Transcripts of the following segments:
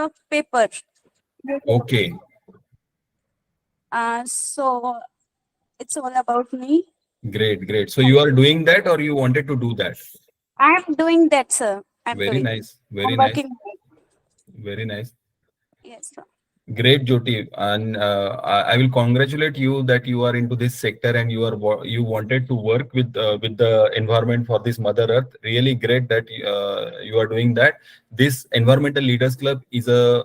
a paper. Okay. So it's all about me. Great, great. So you are doing that, or you wanted to do that? I am doing that, sir. I'm Very doing. nice. Very I'm nice. working. Very nice. Yes, sir. Great, Jyoti, and I will congratulate you that you are into this sector and you wanted to work with the environment for this Mother Earth. Really great that you are doing that. This Environmental Leaders Club is a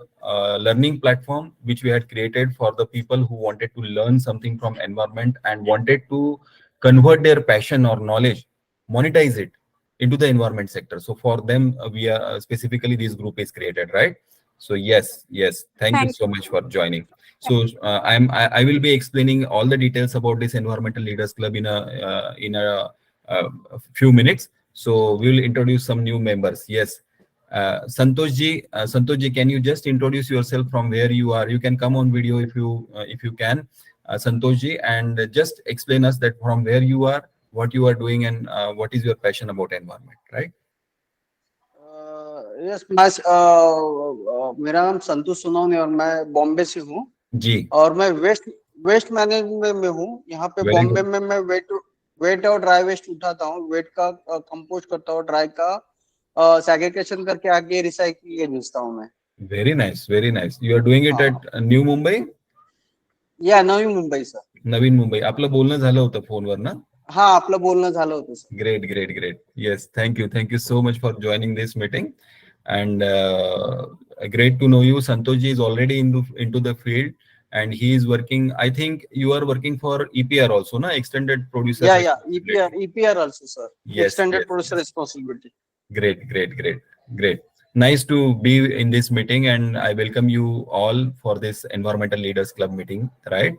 learning platform which we had created for the people who wanted to learn something from environment and wanted to convert their passion or knowledge, monetize it into the environment sector. So for them, we are specifically this group is created, right? So yes, yes. Thank you Thank so much for joining. So I will be explaining all the details about this Environmental Leaders Club in a few minutes. So we will introduce some new members. Yes, Santosh ji, can you just introduce yourself from where you are? You can come on video if you can, Santosh ji, and just explain us that from where you are, what you are doing, and what is your passion about environment, right? Yes मैं मेरा नाम संतोष सोनवणे और मैं बॉम्बे से हूँ जी और मैं waste management में हूँ। यहाँ पे Very बॉम्बे good. में मैं वेट और ड्राई वेस्ट उठाता हूँ, वेट का कंपोस्ट करता हूँ, ड्राई का सेग्रीगेशन करके आगे रिसाइकलिंग के भेजता हूँ मैं। Very nice, very nice. You are doing it at New Mumbai? या नवी मुंबई सर। नवीन मुंबई. आपलं बोलणं झालं होतं फोनवर ना? हाँ आपलं बोलणं झालं होतं sir. Great, great, great. Yes, thank you. Thank you so much for joining this meeting. And great to know you. Santosh ji is already into the field and he is working. I think you are working for EPR also, na? Extended Producer Responsibility. EPR also sir. Yes, Extended yes, Producer yes. Responsibility. Great, great, great, great. Nice to be in this meeting, and I welcome you all for this Environmental Leaders Club meeting, right?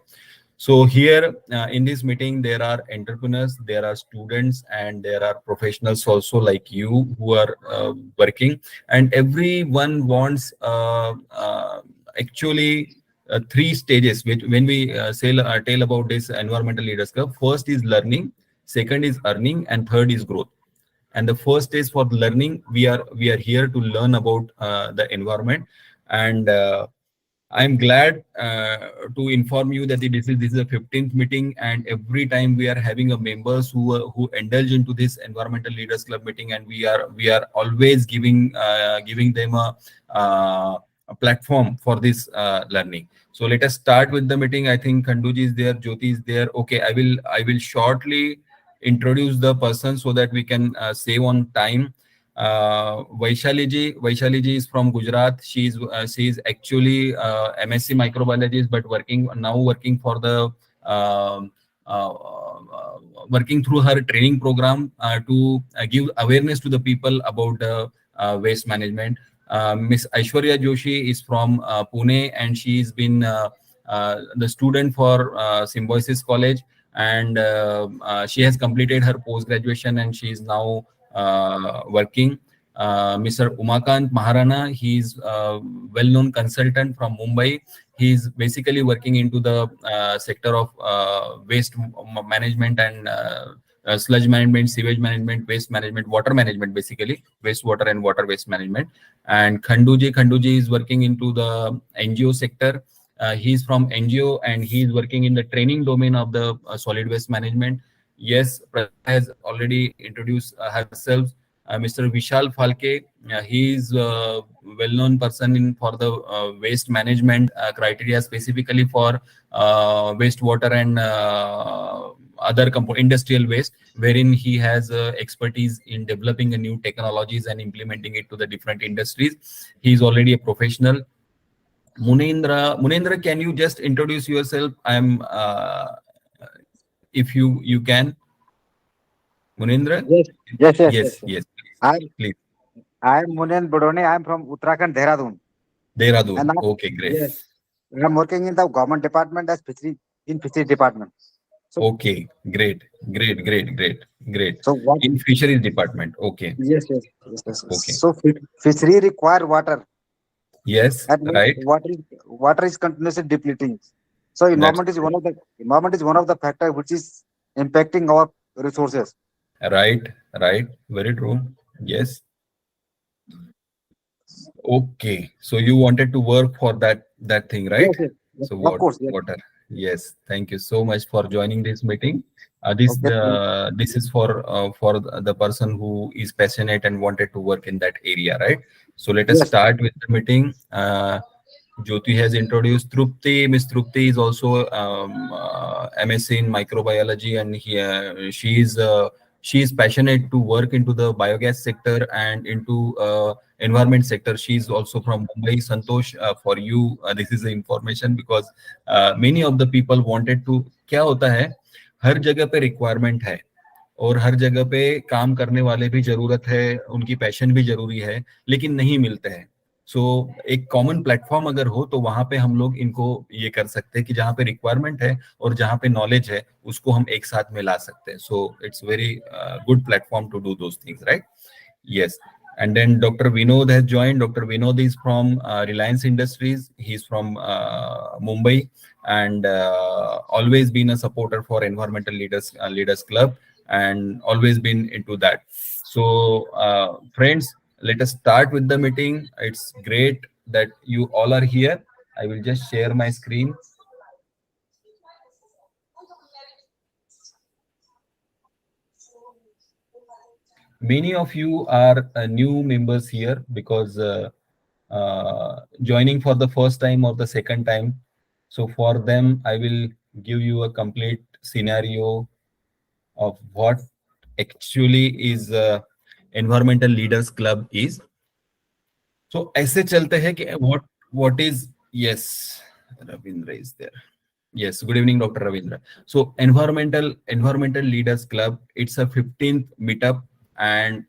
So here in this meeting, there are entrepreneurs, there are students, and there are professionals also like you who are working, and everyone wants actually three stages. When we tell about this Environmental Leaders Club, first is learning, second is earning, and third is growth. And the first stage for learning, we are here to learn about the environment, and I'm glad to inform you that this is a 15th meeting, and every time we are having a members who indulge into this Environmental Leaders Club meeting, and we are always giving them a platform for this learning. So let us start with the meeting. I think Khanduji is there, Jyoti is there. Okay, I will shortly introduce the person so that we can save on time. Vaishali ji is from Gujarat. She is actually MSc microbiologist, but working for the working through her training program to give awareness to the people about waste management. Miss Aishwarya Joshi is from Pune, and she's been the student for Symbiosis College, and she has completed her post graduation and she is now working. Mr. Umakant Maharana, he is a well-known consultant from Mumbai. He is basically working into the sector of waste management and sludge management, sewage management, waste management, water management, basically wastewater and water waste management. And Khanduji is working into the NGO sector. He is from NGO and he is working in the training domain of the solid waste management. Yes, Pratha has already introduced herself. Mr. Vishal Phalke, he is a well-known person for the waste management criteria, specifically for wastewater and other industrial waste, wherein he has expertise in developing new technologies and implementing it to the different industries. He is already a professional. Munendra, can you just introduce yourself? If you can. Munendra? Yes. Yes. Please. I'm Munendra Bodone. I'm from Uttarakhand, Dehradun. Dehradun. Okay, great. Yes. I'm working in the government department as fishery department. So, okay, great. So what? In fisheries department. Okay. Yes. Okay. So fishery require water. Yes, And right. Water is continuously depleting. So environment is one of the factors which is impacting our resources. Right. Very true. Yes. Okay, so you wanted to work for that thing, right? Yes, yes, So of course, yes. water. Yes, thank you so much for joining this meeting. Okay. This is for the person who is passionate and wanted to work in that area, right? So let us Yes. start with the meeting. Jyoti has introduced Trupti. Miss Trupti is also MSc in microbiology, and she is passionate to work into the biogas sector and into environment sector. She is also from Mumbai. Santosh, for you, this is the information because many of the people wanted to. क्या होता है हर जगह पे requirement है और हर जगह पे काम करने वाले भी जरूरत है उनकी पैशन भी जरूरी है लेकिन नहीं मिलते हैं सो एक कॉमन प्लेटफॉर्म अगर हो तो वहां पे हम लोग इनको ये कर सकते हैं कि जहाँ पे रिक्वायरमेंट है और जहाँ पे नॉलेज है उसको हम एक साथ में ला सकते हैं so it's very good platform to do those things right yes and then Dr. Vinod has joined. Dr. Vinod is from Reliance Industries. He's from Mumbai and always been a supporter for Environmental Leaders Club and always been into that. So friends, let us start with the meeting. It's great that you all are here. I will just share my screen. Many of you are new members here because joining for the first time or the second time. So for them, I will give you a complete scenario of what actually is Environmental Leaders Club is. So ऐसे चलते हैं कि what is yes, Ravindra is there. Yes, good evening, Dr. Ravindra. So Environmental Leaders Club, it's a 15th meetup and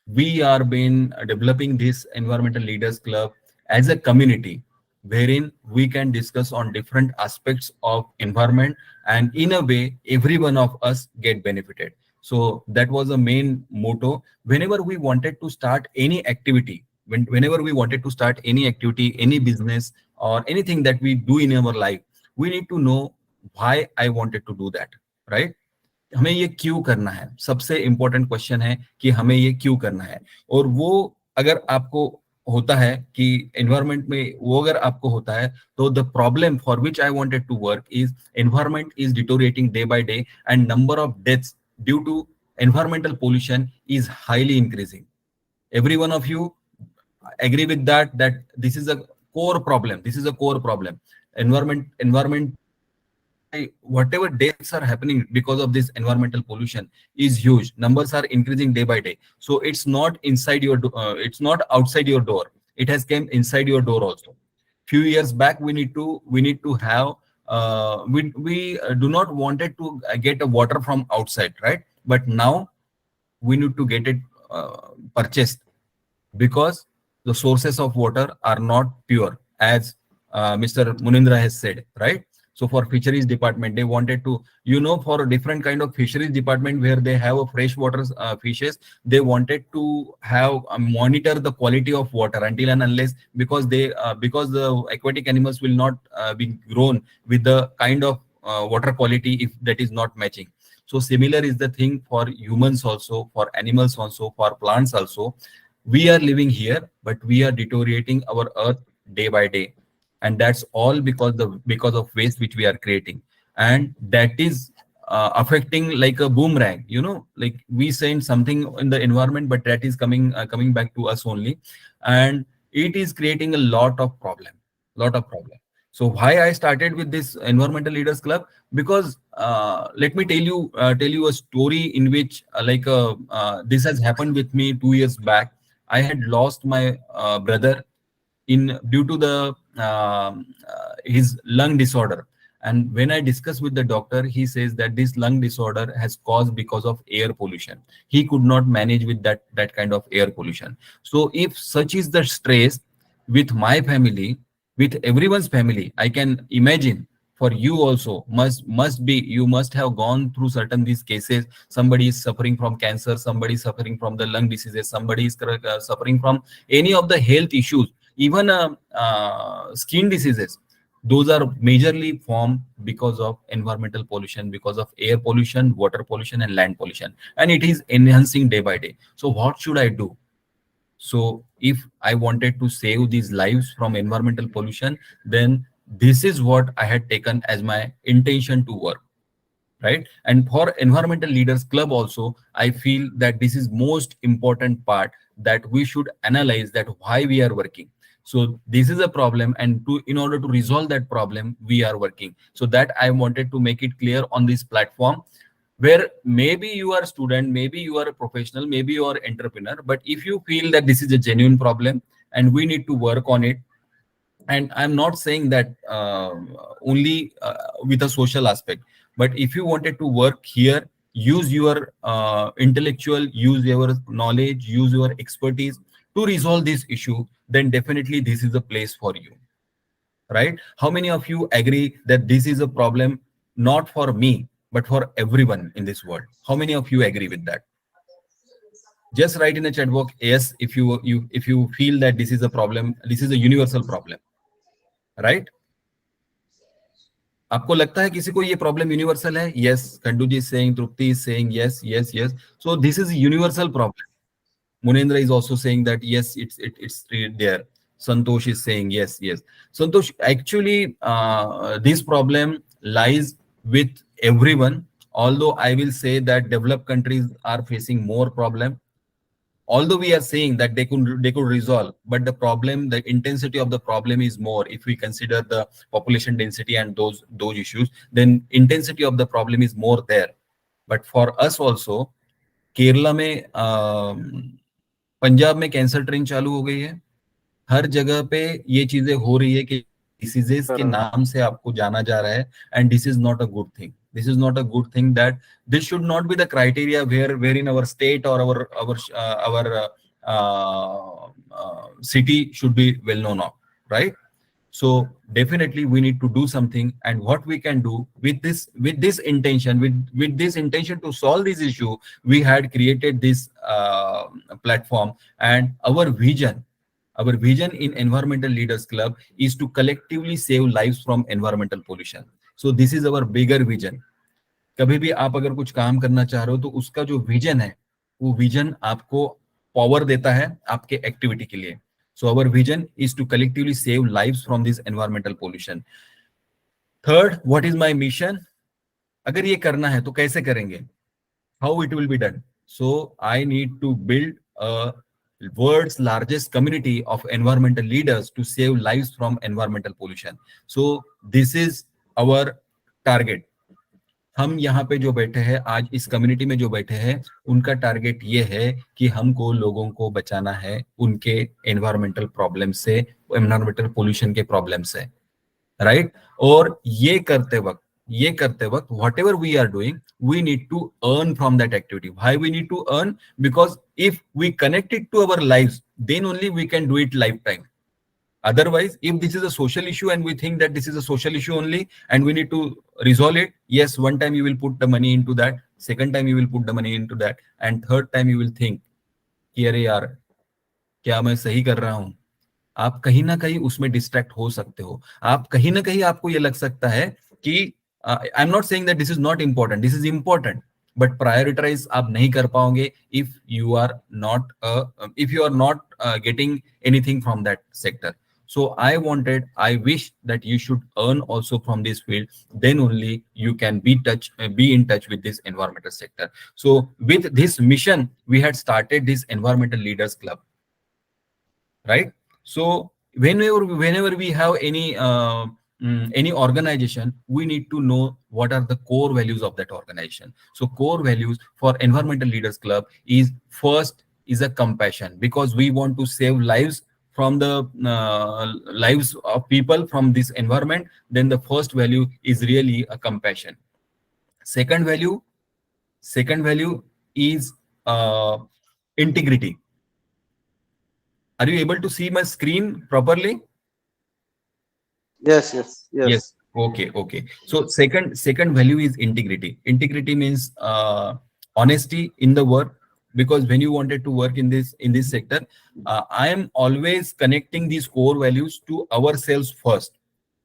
we are been developing this Environmental Leaders Club as a community wherein we can discuss on different aspects of environment and in a way every one of us get benefited. So that was the main motto. Whenever we wanted to start any activity, whenever we wanted to start any activity, any business or anything that we do in our life, we need to know why I wanted to do that, right? हमें ये क्यों करना है सबसे important question है कि हमें ये क्यों करना है और वो अगर आपको होता है कि एनवायरनमेंट में वो अगर आपको होता है तो the problem for which I wanted to work is environment is deteriorating day by day and number of deaths due to environmental pollution is highly increasing. Every one of you agree with that this is a core problem. This is a core problem. Environment whatever deaths are happening because of this environmental pollution is huge. Numbers are increasing day by day. So it's not inside your it's not outside your door. It has came inside your door also. Few years back we need to have we do not wanted to get a water from outside, right? But now we need to get it purchased because the sources of water are not pure, as Mr. Munindra has said, right? So for fisheries department, they wanted to, for a different kind of fisheries department where they have a freshwater fishes, they wanted to have monitor the quality of water until and unless because the aquatic animals will not be grown with the kind of water quality if that is not matching. So similar is the thing for humans also, for animals also, for plants also. We are living here, but we are deteriorating our earth day by day, and that's all because of waste which we are creating, and that is affecting like a boomerang. Like we send something in the environment, but that is coming back to us only, and it is creating a lot of problem. So why I started with this Environmental Leaders Club? Because let me tell you a story in which this has happened with me 2 years back. I had lost my brother due to the his lung disorder, and when I discussed with the doctor, he says that this lung disorder has caused because of air pollution. He could not manage with that kind of air pollution. So if such is the stress with my family, with everyone's family, I can imagine for you also must be, you must have gone through certain these cases. Somebody is suffering from cancer, somebody is suffering from the lung diseases, somebody is suffering from any of the health issues, even skin diseases. Those are majorly formed because of environmental pollution, because of air pollution, water pollution, and land pollution, and it is enhancing day by day. So what should I do? So if I wanted to save these lives from environmental pollution, then this is what I had taken as my intention to work, right? And for Environmental Leaders Club also, I feel that this is most important part, that we should analyze that why we are working. So this is a problem, and in order to resolve that problem, we are working. So that I wanted to make it clear on this platform, where maybe you are a student, maybe you are a professional, maybe you are an entrepreneur, but if you feel that this is a genuine problem and we need to work on it, and I'm not saying that only with a social aspect, but if you wanted to work here, use your intellectual, use your knowledge, use your expertise to resolve this issue, then definitely this is a place for you, right? How many of you agree that this is a problem not for me but for everyone in this world? How many of you agree with that? Just write in the chat box yes if you feel that this is a problem, this is a universal problem, right? आपको लगता है किसी को ये problem universal है? Yes, Kandu ji is saying, Trupti is saying yes, yes, yes. So this is a universal problem. Munendra is also saying that yes, it's there. Santosh is saying yes, yes. Santosh, actually, this problem lies with everyone. Although I will say that developed countries are facing more problem. Although we are saying that they could resolve, but the problem, the intensity of the problem is more. If we consider the population density and those issues, then intensity of the problem is more there. But for us also, Kerala में पंजाब में cancer train चालू हो गई है, हर जगह पे ये चीजें हो रही है कि डिसीजेस के नाम से आपको जाना जा रहा है, and this is not a good thing. This is not a good thing. That this should not be the criteria wherein our state or our city should be well known of, right? So definitely we need to do something, and what we can do with this intention, with this intention to solve this issue, we had created this platform, and our vision in Environmental Leaders Club is to collectively save lives from environmental pollution. So this is our bigger vision. कभी भी आप अगर कुछ काम करना चाह रहे हो तो उसका जो विजन है, वो विजन आपको पावर देता है आपके एक्टिविटी के लिए. So our vision is to collectively save lives from this environmental pollution. Third, what is my mission? अगर ये करना है तो कैसे करेंगे? How it will be done? So I need to build a world's largest community of environmental leaders to save lives from environmental pollution. So this is our target. हम यहाँ पे जो बैठे हैं आज, इस कम्युनिटी में जो बैठे हैं, उनका टारगेट ये है कि हमको लोगों को बचाना है उनके एनवायरमेंटल प्रॉब्लम से, एनवायरमेंटल पोल्यूशन के प्रॉब्लम से, राइट? और ये करते वक्त whatever we are doing, we need to earn from that activity. Why we need to earn? Because if we connect it to our lives, then only we can do it lifetime. Otherwise, if this is a social issue and we think that this is a social issue only and we need to resolve it, yes, one time you will put the money into that, second time you will put the money into that, and third time you will think कि अरे यार क्या मैं सही कर रहा हूं? आप कहीं ना कहीं उसमें डिस्ट्रैक्ट हो सकते हो. आप कहीं ना कहीं आपको ये लग सकता है कि I am not saying that this is not important, this is important, but prioritise आप नहीं कर पाओगे if you are not getting anything from that sector. So I wish that you should earn also from this field. Then only you can be in touch with this environmental sector. So with this mission, we had started this Environmental Leaders Club, right? So whenever we have any organization, we need to know what are the core values of that organization. So core values for Environmental Leaders Club is first is a compassion, because we want to save lives from the lives of people from this environment. Then the first value is really a compassion. Second value is integrity. Are you able to see my screen properly? Yes. Okay. So second value is integrity. Integrity means honesty in the work. Because when you wanted to work in this sector, I am always connecting these core values to ourselves first.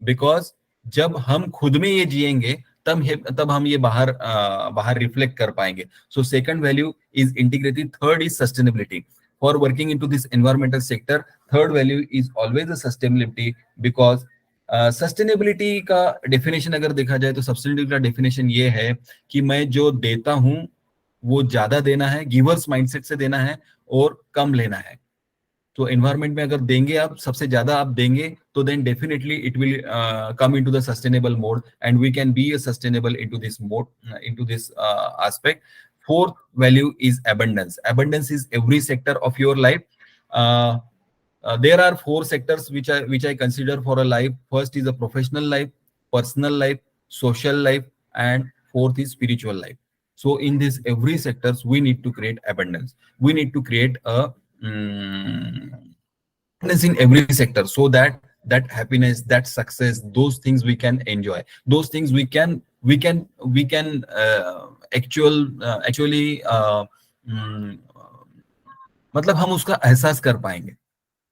Because जब हम खुद में ये जिएंगे तब हम ये बाहर रिफ्लेक्ट कर पाएंगे. So second value is integrity. Third is sustainability. for working into this environmental sector, third value is always the sustainability, because sustainability का डेफिनेशन अगर देखा जाए तो सस्टेनेबिलिटी का डेफिनेशन ये है कि मैं जो देता हूं वो ज्यादा देना है, गिवर्स माइंडसेट से देना है और कम लेना है. तो एनवायरनमेंट में अगर देंगे आप, सबसे ज्यादा आप देंगे, तो then definitely it will come into the sustainable mode and we can be sustainable into this mode, into this aspect. Fourth value is abundance. Abundance is every sector of your life. There are four sectors which I consider for a life. First is a professional life, personal life, social life, and fourth is spiritual life. So in this every sectors we need to create abundance. We need to create a happiness in every sector, so that happiness, that success, those things we can enjoy. Those things we can actually मतलब हम उसका एहसास कर पाएंगे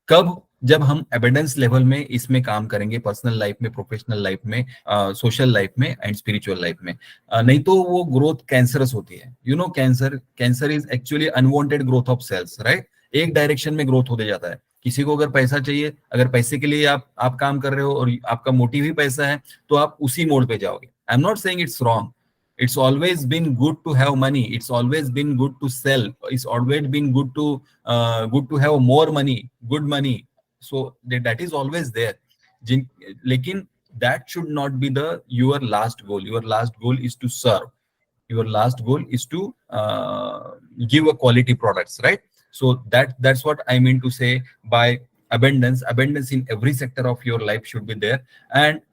कब, जब हम abundance level में इसमें काम करेंगे, पर्सनल लाइफ में, प्रोफेशनल लाइफ में, सोशल लाइफ में एंड स्पिरिचुअल लाइफ में. नहीं तो वो ग्रोथ कैंसरस होती है. You know, cancer is actually unwanted growth of cells, right. एक डायरेक्शन में ग्रोथ होते जाता है. किसी को अगर पैसा चाहिए, अगर पैसे के लिए आप काम कर रहे हो और आपका मोटिव ही पैसा है, तो आप उसी मोड पे जाओगे. आई am not saying it's wrong. It's always been good to have money. It's always been good to sell. It's always been good to have more money, good money. So that is always there. लेकिन that should not be your last goal. Your last goal is to serve. Your last goal is to give a quality products, right? So that's what I mean to say by abundance. Abundance in every sector of your life should be there. And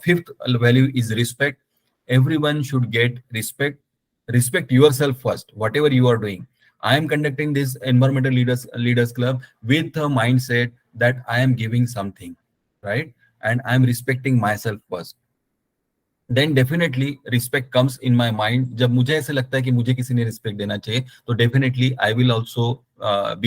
fifth value is respect. Everyone should get respect. Respect yourself first, whatever you are doing. I am conducting this environmental leaders club with a mindset that I am giving something, right? And I am respecting myself first. Then definitely respect comes in my mind. जब मुझे ऐसे लगता है कि मुझे किसी ने respect देना चाहिए, तो definitely I will also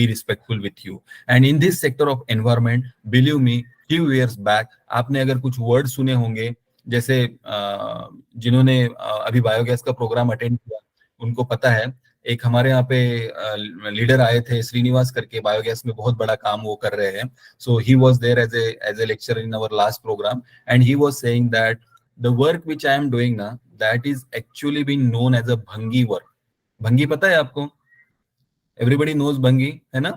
be respectful with you. And in this sector of environment, believe me, few years back, आपने अगर कुछ words सुने होंगे, जैसे जिन्होंने अभी बायोगैस का प्रोग्राम अटेंड किया उनको पता है. एक हमारे यहाँ पे लीडर आए थे, श्रीनिवास करके, बायोगैस में बहुत बड़ा काम वो कर रहे हैं. So he was there as a lecturer in our last programme and he was saying that the work which I am doing ना, that is actually being known as a bhangi work. भंगी पता है आपको? एवरीबडी नोज भंगी, है ना?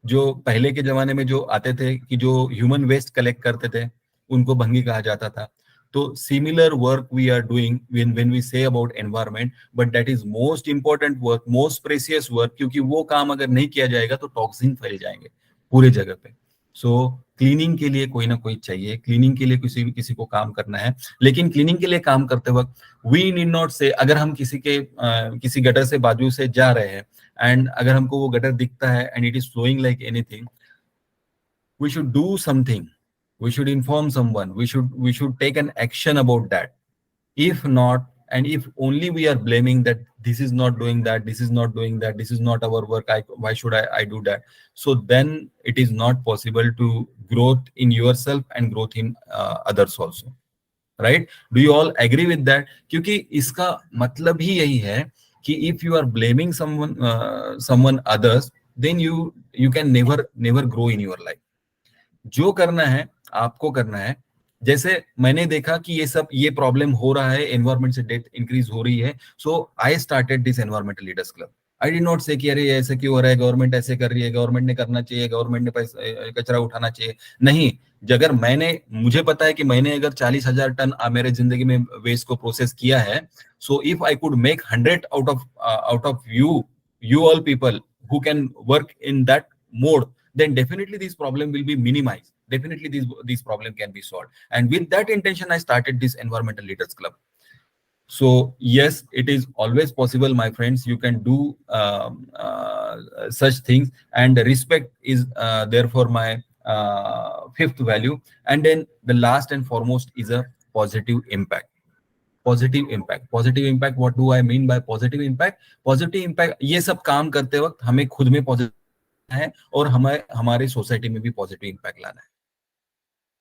जो पहले के जमाने में जो आते थे कि जो ह्यूमन वेस्ट कलेक्ट करते थे, उनको भंगी कहा जाता था. तो similar work we are doing when we say about environment, but that is most important work, most precious work, क्योंकि वो काम अगर नहीं किया जाएगा तो टॉक्सिन फैल जाएंगे पूरे जगह पे. सो क्लीनिंग के लिए कोई ना कोई चाहिए, क्लीनिंग के लिए किसी को काम करना है. लेकिन क्लीनिंग के लिए काम करते वक्त वी नीड नॉट से, अगर हम किसी गटर से बाजू से जा रहे हैं एंड अगर हमको वो गटर दिखता है and it is flowing like anything, we should do something. We should inform someone. We should take an action about that. If not, and if only we are blaming that this is not doing that, this is not doing that, this is not our work, why should I do that? So then it is not possible to growth in yourself and growth in others also. Right? Do you all agree with that? क्योंकि इसका मतलब ही यही है कि if you are blaming someone others, then you can never grow in your life. जो करना है आपको करना है. जैसे मैंने देखा कि ये प्रॉब्लम हो रहा है, एनवायरमेंट से डेथ इंक्रीज हो रही है, so I started this environmental leaders club. I did not say कि अरे ऐसे क्यों हो रहा है, गवर्नमेंट ऐसे कर रही है, गवर्नमेंट ने करना चाहिए, गवर्नमेंट ने पैसा कचरा उठाना चाहिए. नहीं, अगर मुझे पता है कि मैंने अगर 40,000 टन मेरे जिंदगी में वेस्ट को प्रोसेस किया है, so if I could make 100 out of you all people who can work in that mode, then definitely this problem will be minimized. Definitely these problem can be solved. And with that intention, I started this environmental leaders club. So yes, it is always possible, my friends. You can do such things, and respect is therefore my fifth value. And then the last and foremost is a positive impact. Positive impact. What do I mean by positive impact? Positive impact, ये सब काम करते वक्त हमें खुद में positive है और हमारे सोसाइटी में भी पॉजिटिव इंपैक्ट लाना है.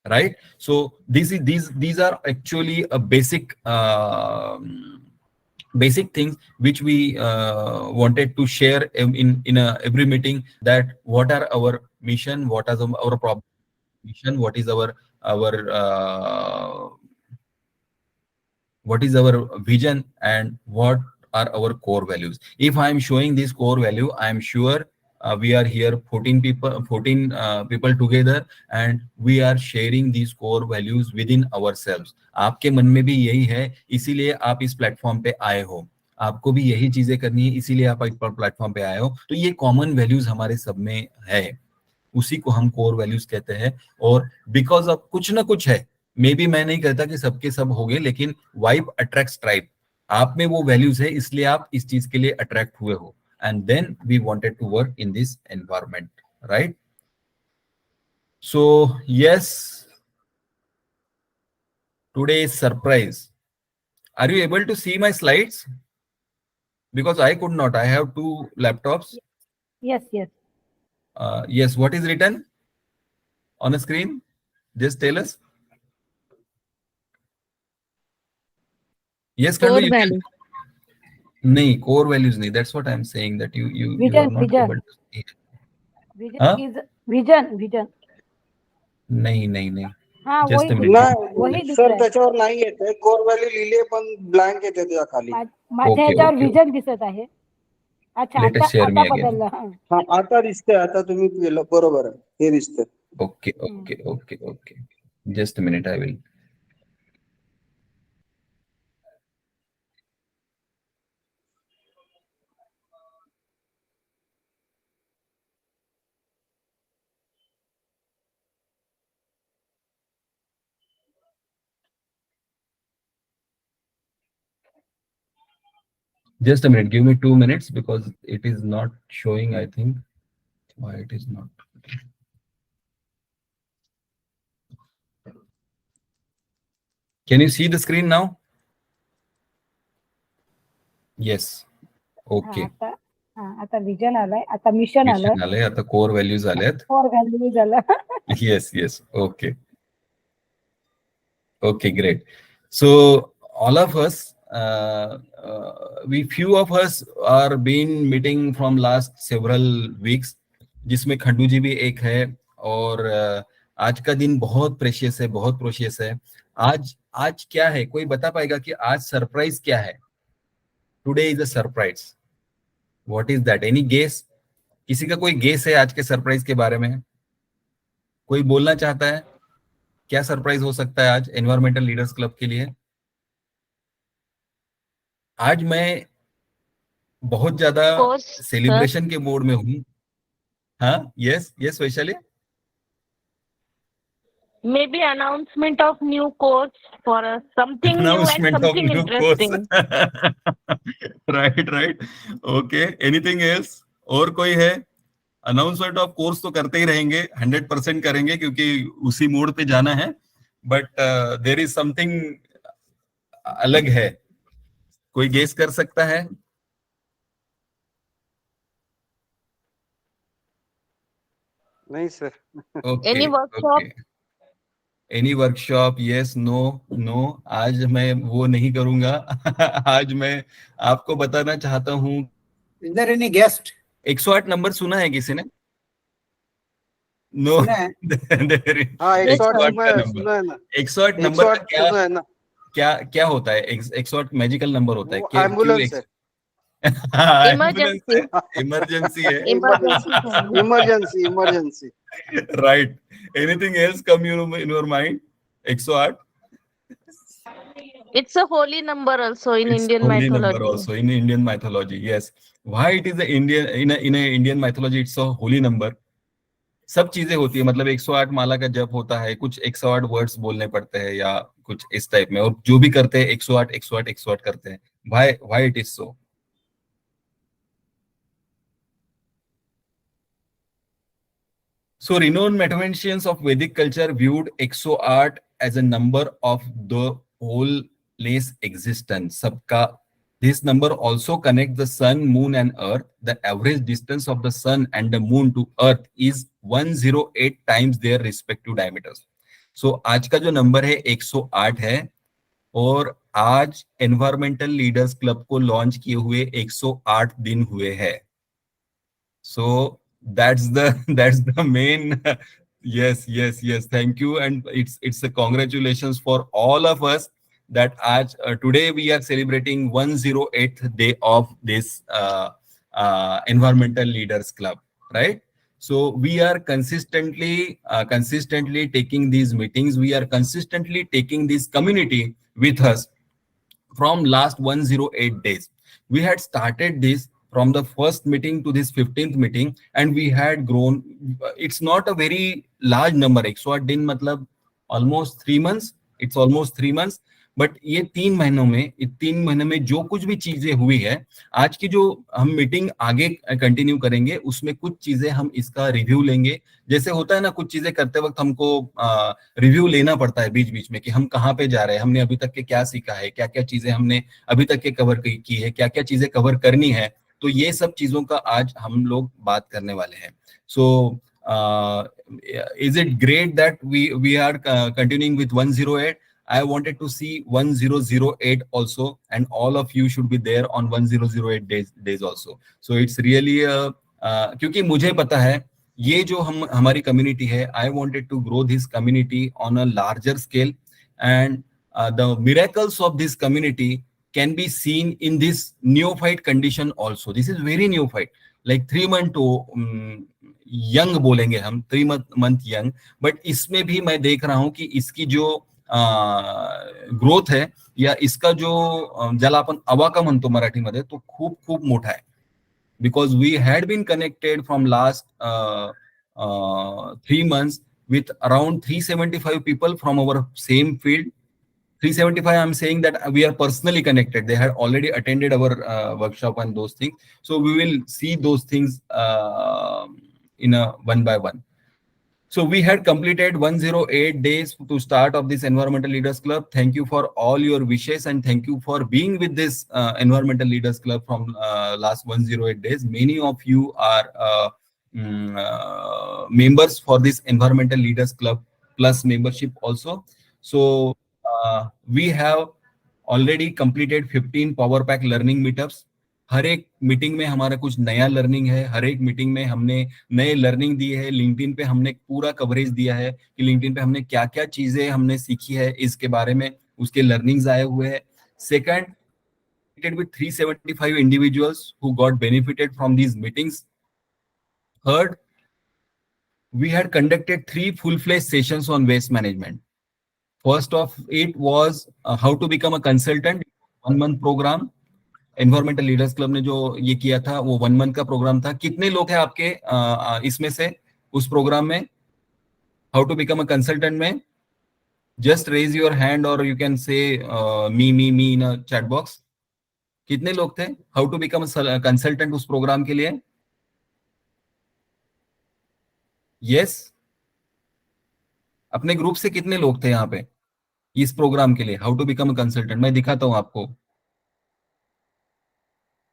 Right? So these are actually a basic basic things which we wanted to share in every meeting, that what are our mission, what are our problem mission, what is our what is our vision, and what are our core values. If I am showing this core value, I am sure we are here 14 people together, and we are sharing these core values within ourselves. आपके मन में भी यही है, इसीलिए आप इस platform पे आए हो, आपको भी यही चीजें करनी है, इसीलिए आप इस प्लेटफॉर्म पे आए हो। तो ये कॉमन वैल्यूज हमारे सब में है, उसी को हम कोर वैल्यूज कहते हैं। और बिकॉज ऑफ कुछ ना कुछ है, मे बी मैं नहीं कहता कि सबके सब हो गए, लेकिन वाइब अट्रैक्ट्स ट्राइब, आप में वो वैल्यूज है, इसलिए आप इस चीज के लिए अट्रैक्ट हुए हो, and then we wanted to work in this environment, right? So yes, today is surprise. Are you able to see my slides? Because I could not, I have two laptops. Yes, yes. Yes, what is written on the screen? Just tell us. Yes, Kandu, you can. नहीं, core values नहीं, that's what I'm saying, that you are not able to see it. Vision is vision. नहीं हाँ, Just a वही minute. वही दिख sir रहा आहे. त्याच्यावर नाही येते, कोर व्हॅल्यू लिहिले पण ब्लँक येते त्या खाली. माझ्या Okay, ह्याच्यावर okay. विजन दिसत आहे. अच्छा, Let us share me आता again. बदललं. हा. हा आता दिसतंय, आता तुम्ही केलं बरोबर आहे, हे दिसतंय. Okay. Just a minute, I will. Just a minute, give me 2 minutes, because it is not showing, I think. Why it is not? Can you see the screen now? Yes. Okay. आता vision आलाय, आता mission आलं, Mission आलंय, आता core values आल्यात. For value झालं. Yes. Okay, great. So all of us, few of us are been meeting from last several weeks, जिसमें खंडू जी भी एक है, और आज का दिन बहुत प्रेशियस है, आज क्या है, कोई बता पाएगा कि आज सरप्राइज क्या है? Today is a surprise. What is that? Any guess? किसी का कोई गेस है आज के सरप्राइज के बारे में? कोई बोलना चाहता है? क्या सरप्राइज हो सकता है आज एनवायरमेंटल लीडर्स क्लब के लिए? आज मैं बहुत ज्यादा सेलिब्रेशन के मूड में हूँ. हाँ, yes Vaishali. Maybe announcement of new course for us, something Announcement new of and something new course. interesting. Right. Okay. Anything else? और कोई है? अनाउंसमेंट ऑफ कोर्स तो करते ही रहेंगे, 100% करेंगे, क्योंकि उसी मोड पे जाना है. बट देयर इज समथिंग अलग है. कोई गेस कर सकता है? नहीं sir. Okay, Any workshop? okay. Any workshop? Yes, no, आज मैं वो नहीं करूंगा. आज मैं आपको बताना चाहता हूँ. Is there any guest? 108 number सुना है किसी ने? नो. सुना है? हाँ, 108 सुना है ना. 108 नंबर 108 सुना है ना. क्या होता है? 108 मैजिकल नंबर होता है. वो एम्बुलेंस है. इमरजेंसी है. Emergency. Right. Anything else come in your mind? 108. It's a holy number also in It's Indian holy mythology. number also in Indian mythology. Yes. Why it is the Indian in a Indian mythology? It's a holy number. सब चीजें होती है, मतलब 108 माला का जप होता है, कुछ 108 वर्ड्स बोलने पड़ते हैं या कुछ इस टाइप में, और जो भी करते हैं 108 करते हैं. Why it is so? So renowned mathematicians of Vedic culture viewed 108 as a number of the wholeness existence. सबका. This number also connects the sun, moon and earth. The average distance of the sun and the moon to earth is 108 times their respective diameters. So आज का जो number है 108 है, और आज environmental leaders club को launch किए हुए 108 दिन हुए हैं. So that's the main. Yes. Thank you, and it's a congratulations for all of us that today we are celebrating 108th day of this environmental leaders club, right? So we are consistently taking these meetings. We are consistently taking this community with us from last 108 days. We had started this from the first meeting to this 15th meeting, and we had grown. It's not a very large number. 108 दिन मतलब almost 3 months. It's almost 3 months. But ये 3 महीनों में जो कुछ भी चीजें हुई है, आज की जो हम मीटिंग आगे कंटिन्यू करेंगे उसमें कुछ चीजें हम इसका रिव्यू लेंगे. जैसे होता है ना, कुछ चीजें करते वक्त हमको रिव्यू लेना पड़ता है बीच बीच में कि हम कहाँ पे जा रहे हैं, हमने अभी तक के क्या सीखा है, क्या क्या चीजें हमने अभी तक के कवर की है, क्या क्या चीजें कवर करनी है. तो ये सब चीजों का आज हम लोग बात करने वाले हैं. सो is it great that we are continuing with 108? I wanted to see 1008 also, and all of you should be there on 1008 days also. So it's really क्योंकि मुझे पता है ये जो हमारी community है, I wanted to grow this community on a larger scale, and the miracles of this community can be seen in this neophyte condition also. This is very neophyte, like 3 month young बोलेंगे हम, 3 month young, but इसमें भी मैं देख रहा हूँ कि इसकी जो ग्रोथ है या इसका जो ज्याला आपण आवाका म्हणतो मराठीमध्ये, तो खूप खूप मोठा आहे. Because we had been connected from last 3 months with around 375 people from our same field. 375, I'm saying that we are personally connected. They had already attended our workshop and those things. So we will see those things in a one by one. So we had completed 108 days to start of this Environmental Leaders Club. Thank you for all your wishes, and thank you for being with this Environmental Leaders Club from last 108 days. Many of you are members for this Environmental Leaders Club plus membership also. So we have already completed 15 Power Pack learning meetups. हर एक meeting में हमारा कुछ नया learning है, हर एक meeting में हमने नए लर्निंग दी है. लिंक्डइन पे हमने पूरा कवरेज दिया है कि लिंक्डइन पे हमने क्या क्या चीजें हमने सीखी है, इसके बारे में उसके लर्निंग्स आए हुए हैं. Second, with 375 individuals who got benefited from these meetings. Third, we had conducted 3 full-fledged sessions on waste management. First of it was how to become a consultant, 1 month program. Environmental leaders club ने जो ये किया था वो 1 month का programme था. कितने लोग हैं आपके इसमें से उस प्रोग्राम में how to become a consultant में? जस्ट रेज योर हैंड और you can say me in a chat box. कितने लोग थे how to become a consultant उस प्रोग्राम के लिए? यस, अपने ग्रुप से कितने लोग थे यहाँ पे इस प्रोग्राम के लिए how to become a consultant? मैं दिखाता हूँ आपको.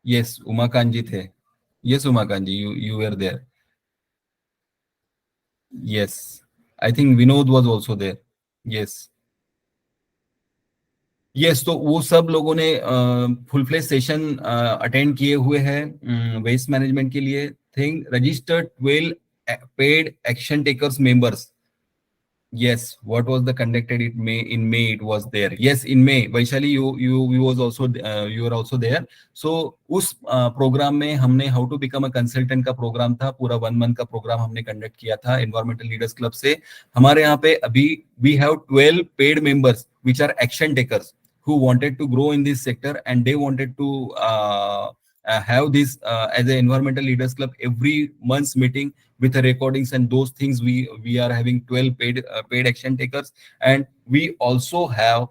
Yes, उमाकांत जी थे. Yes, Umakant ji, you were there. Yes, I think Vinod was also there. Yes. तो वो सब लोगों ने फुल फ्लेज सेशन अटेंड किए हुए हैं वेस्ट मैनेजमेंट के लिए. Think registered 12 paid action takers members. Yes, what was the conducted in May it was there. Yes, in May. Vaishali, you was also you were also there. So उस programme में हमने how to become a consultant का programme था. पूरा 1 month का programme हमने conduct किया था एनवायरमेंटल लीडर्स क्लब से. हमारे यहाँ पे अभी we have 12 paid members which are action takers who wanted to grow in this sector, and they wanted to have this as an environmental leaders club every month's meeting with the recordings and those things. We are having 12 paid action takers, and we also have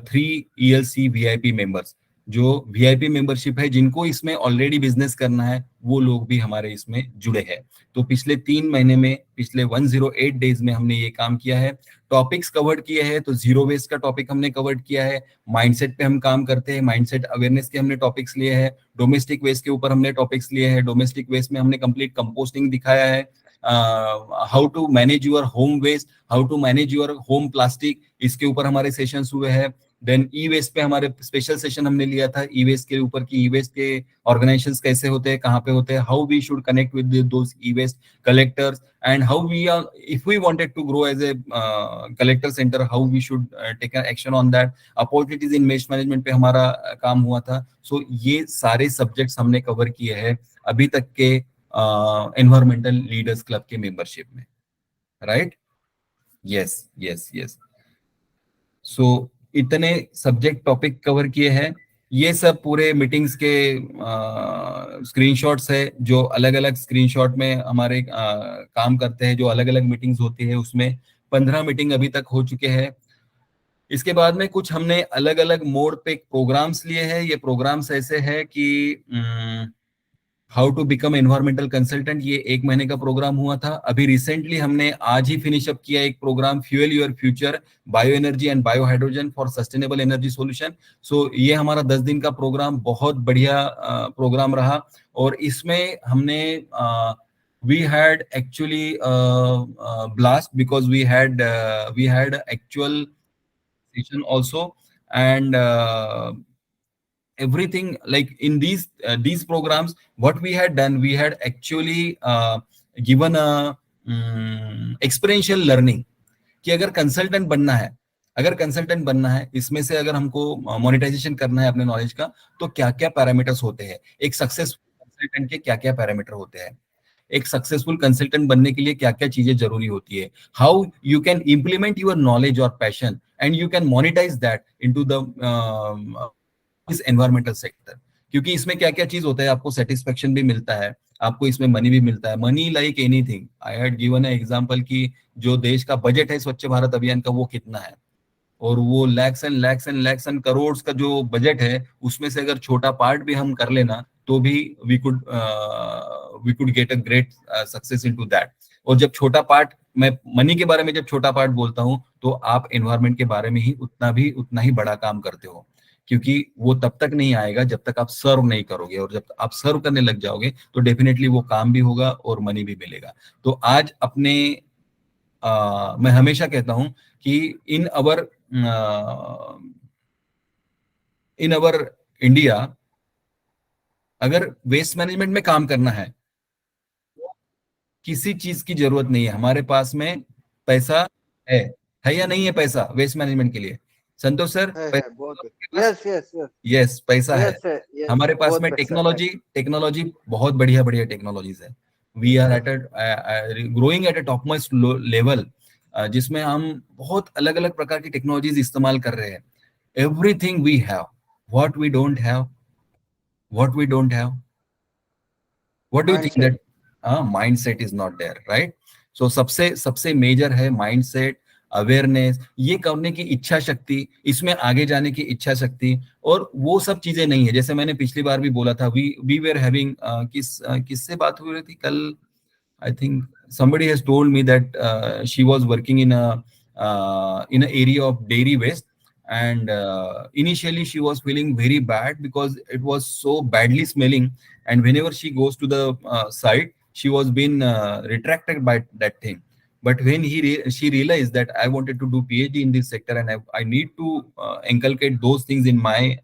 3 ELC VIP members. जो VIP membership है, जिनको इसमें already business करना है, वो लोग भी हमारे इसमें जुड़े हैं. तो पिछले 3 महीने में, पिछले 108 डेज में हमने ये काम किया है. टॉपिक्स कवर किए हैं. तो जीरो वेस्ट का टॉपिक हमने कवर किया है. माइंडसेट पे हम काम करते हैं, माइंडसेट अवेयरनेस के हमने टॉपिक्स लिए हैं. डोमेस्टिक वेस्ट के ऊपर हमने टॉपिक्स लिए हैं. डोमेस्टिक वेस्ट में हमने कंप्लीट कंपोस्टिंग दिखाया है. How to manage your home waste, how to manage your home plastic, इसके ऊपर हमारे सेशंस हुए हैं. देन ई वेस्ट पे हमारे स्पेशल सेशन हमने लिया था, ई वेस्ट के ऊपर की ई वेस्ट के ऑर्गेनाइजेशंस कैसे होते हैं, कहाँ पे होते हैं, how we should connect with those e waste collectors, and how we are, if we wanted to grow as a collector centre, how we should take action on that, opportunities in waste management पे हमारा काम हुआ था. सो ये सारे subjects हमने cover किए हैं अभी तक के एनवायरमेंटल लीडर्स क्लब के मेंबरशिप में, right? Yes yes yes. So इतने सब्जेक्ट टॉपिक कवर किए हैं. ये सब पूरे मीटिंग्स के स्क्रीनशॉट्स है, जो अलग अलग स्क्रीनशॉट में हमारे काम करते हैं, जो अलग अलग मीटिंग्स होती है उसमें 15 मीटिंग अभी तक हो चुके हैं. इसके बाद में कुछ हमने अलग अलग मोड पे प्रोग्राम्स लिए हैं. ये प्रोग्राम्स ऐसे है कि how to become environmental consultant, ये 1 महीने का प्रोग्राम हुआ था. अभी रिसेंटली हमने आज ही फिनिश अप किया एक programme, fuel your future, bio energy and bio hydrogen for sustainable energy solution. So ये हमारा 10 दिन का प्रोग्राम बहुत बढ़िया प्रोग्राम रहा. और इसमें हमने we had actually blast because we had actual session also, and everything like in these programs, what we had done, we had actually given a experiential learning कि अगर कंसल्टेंट बनना है, इसमें से अगर हमको मोनेटाइजेशन करना है अपने नॉलेज का, तो क्या क्या पैरामीटर्स होते हैं, एक सक्सेसफुल कंसल्टेंट के क्या क्या पैरामीटर होते हैं, एक सक्सेसफुल कंसल्टेंट बनने के लिए क्या क्या चीजें जरूरी होती है, how you can implement your knowledge और passion and you can monetise that into the इस एनवायरमेंटल सेक्टर. क्योंकि इसमें क्या क्या चीज होता है, आपको सेटिस्फेक्शन भी मिलता है, आपको इसमें मनी भी मिलता है. Money like anything, I had given A example कि जो देश का बजट है स्वच्छ भारत अभियान का, वो कितना है, और वो लैक्स एंड करोड़ का जो बजट है, उसमें से अगर छोटा पार्ट भी हम कर लेना, तो भी we could get a great success into that. और जब छोटा पार्ट, मैं मनी के बारे में जब छोटा पार्ट बोलता हूं, तो आप एनवायरमेंट के बारे में ही उतना ही बड़ा काम करते हो, क्योंकि वो तब तक नहीं आएगा जब तक आप सर्व नहीं करोगे, और जब आप सर्व करने लग जाओगे तो डेफिनेटली वो काम भी होगा और मनी भी मिलेगा. तो आज अपने मैं हमेशा कहता हूं कि इन अवर इंडिया, अगर वेस्ट मैनेजमेंट में काम करना है, किसी चीज की जरूरत नहीं है. हमारे पास में पैसा है या नहीं है पैसा वेस्ट मैनेजमेंट के लिए? Santosh sir, yes yes yes yes, पैसा है. yes, हमारे पास बहुत में पैसा है. टेक्नोलॉजी बहुत बढ़िया टेक्नोलॉजीज है. We are at growing at a top most level, जिसमें हम बहुत अलग अलग प्रकार की टेक्नोलॉजीज इस्तेमाल कर रहे हैं. Everything we have, what we don't have, what do you think that mindset is not there, right? So सबसे मेजर है माइंडसेट, अवेयरनेस, ये करने की इच्छा शक्ति, इसमें आगे जाने की इच्छा शक्ति. और वो सब चीजें नहीं है. जैसे मैंने पिछली बार भी बोला था, वी वेर हैविंग, किससे बात हुई थी कल, I think somebody has told me that she was working in a area of dairy waste, and initially she was feeling very bad because it was so badly smelling, and whenever she goes to the site, she was being retracted by that thing. But when she realized that I wanted to do PhD in this sector, and I need to inculcate those things in my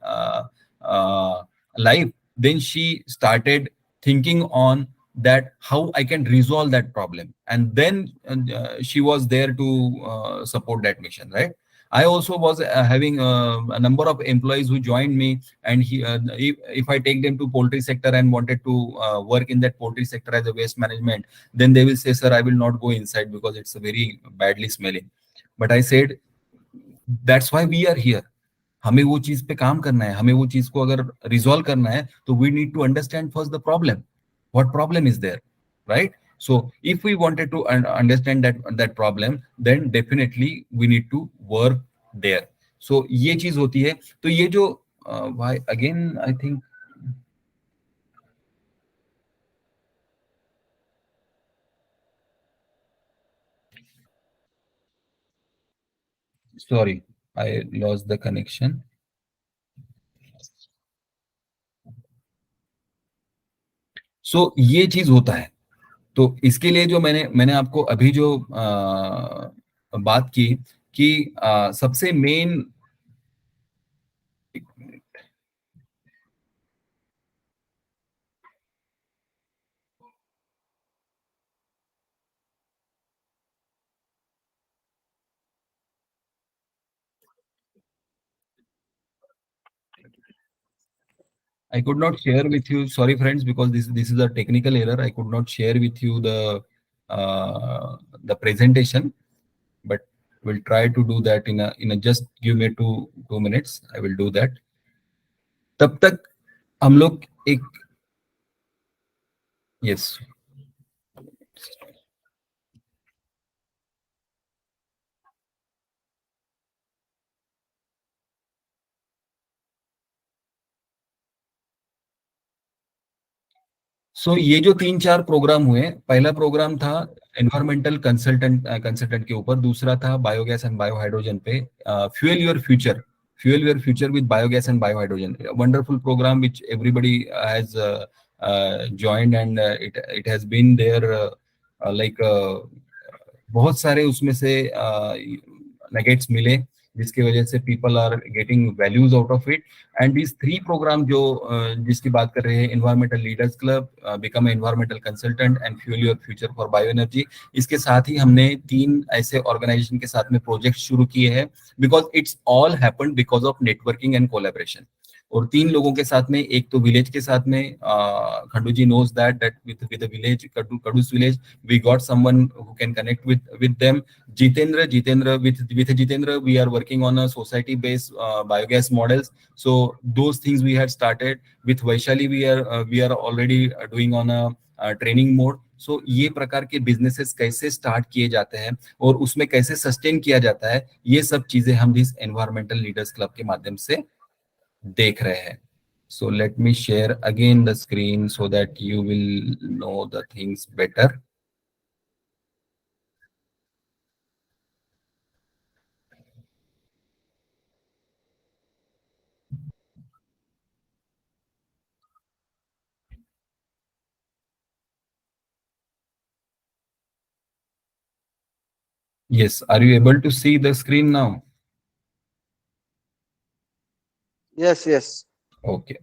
life, then she started thinking on that how I can resolve that problem, and then she was there to support that mission, right? I also was having a number of employees who joined me, and if I take them to poultry sector and wanted to work in that poultry sector as a waste management, then they will say, sir, I will not go inside because it's very badly smelling. But I said, that's why we are here. हमें वो चीज पे काम करना है, हमें वो चीज को अगर रिजॉल्व करना है, तो we need to understand first the problem. What problem is there, right? So if we wanted to understand that problem, then definitely we need to work there. So ये चीज होती है. तो ये जो why again I think sorry, I lost the connection. So ये चीज होता है. तो इसके लिए जो मैंने आपको अभी जो बात की कि सबसे main I could not share with you. Sorry, friends, because this is a technical error. I could not share with you the presentation, but we'll try to do that in a just give me two minutes. I will do that. तब तक हम लोग एक yes. सो ये जो 3-4 programme हुए, पहला programme था एनवायरमेंटल कंसल्टेंट के ऊपर, दूसरा था बायोगैस एंड बायोहाइड्रोजन पे, fuel your future with biogas and biohydrogen, wonderful programme which everybody has joined and it has been there like बहुत सारे उसमें से नगेट्स मिले जिसकी वजह से people are getting values out of it. And this 3 programme जो जिसकी बात कर रहे हैं, environmental leaders club, become environmental consultant and fuel your future for bio energy, इसके साथ ही हमने 3 ऐसे ऑर्गेनाइजेशन के साथ में प्रोजेक्ट शुरू किए हैं, because it's all happened because of networking and collaboration. और 3 लोगों के साथ में, एक तो विलेज के साथ में, खंडू जी knows that with the village, Kadus village, we got someone who can connect with them. Jitendra, with Jitendra we are working on a society based biogas models, so those things we had started. With Vaishali we are already doing on a training mode. So ये प्रकार के businesses कैसे start किए जाते हैं और उसमें कैसे सस्टेन किया जाता है, ये सब चीजें हम इस एनवायरमेंटल लीडर्स क्लब के माध्यम से देख रहे हैं. So let me share again the screen so that you will know the things better. Yes, are you able to see the screen now? Yes. Okay.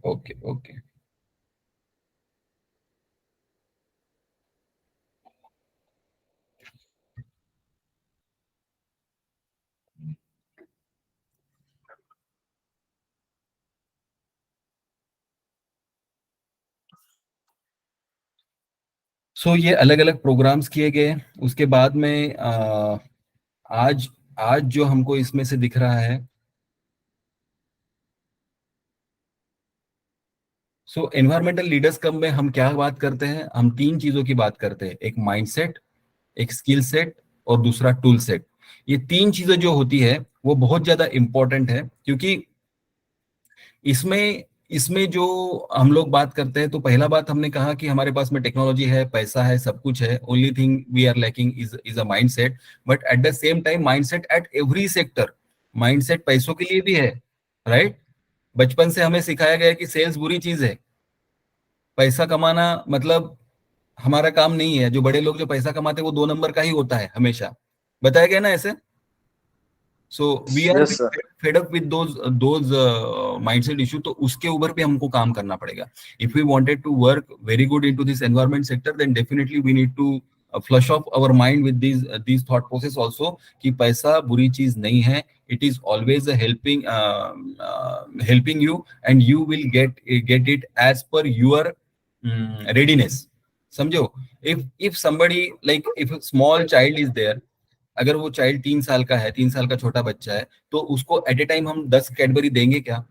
So ये अलग अलग प्रोग्राम्स किए गए. उसके बाद में आज जो हमको इसमें से दिख रहा है, सो एनवायरमेंटल लीडर्स क्लब में हम क्या बात करते हैं, हम 3 चीजों की बात करते हैं, एक माइंडसेट, एक स्किल सेट और दूसरा टूल सेट. ये 3 चीजें जो होती है वो बहुत ज्यादा इंपॉर्टेंट है, क्योंकि इसमें जो हम लोग बात करते हैं, तो पहला बात हमने कहा कि हमारे पास में टेक्नोलॉजी है, पैसा है, सब कुछ है, only thing we are lacking is a mindset. But at the same time mindset at every sector, mindset पैसों के लिए भी है, राइट? बचपन से हमें सिखाया गया कि सेल्स बुरी चीज है, पैसा कमाना मतलब हमारा काम नहीं है. जो बड़े लोग जो पैसा कमाते हैं वो 2 नंबर का ही होता है हमेशा, बताया गया ना ऐसे. So we are Yes, sir. fed up with those mindset issue. तो उसके ऊपर भी हमको काम करना पड़ेगा. If we wanted to work very good into this environment sector, then definitely we need to flush off our mind with these thought process also, कि पैसा बुरी चीज नहीं है. It is always a helping you, and you will get it as per your readiness. समझो, if somebody, like if a small child is there, अगर वो child 3 साल का है, 3 साल का छोटा बच्चा है, तो उसको एट ए टाइम हम 10 कैडबरी देंगे क्या?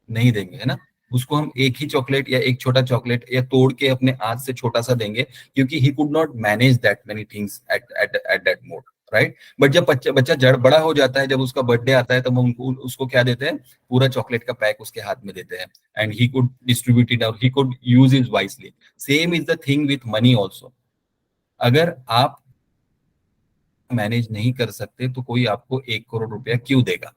नहीं देंगे, है ना. उसको हम एक ही चॉकलेट या एक छोटा चॉकलेट या तोड़ के अपने हाथ से छोटा सा देंगे, क्योंकि he could not manage that many things at that mode, right? But जब बच्चा बड़ा हो जाता है, जब उसका बर्थडे आता है, तब हम उसको क्या देते हैं? पूरा चॉकलेट का पैक उसके हाथ में देते हैं, and he could distribute it और he could use it wisely. Same is the thing with money also. अगर आप मैनेज नहीं कर सकते तो कोई आपको 1 करोड़ रुपया क्यों देगा,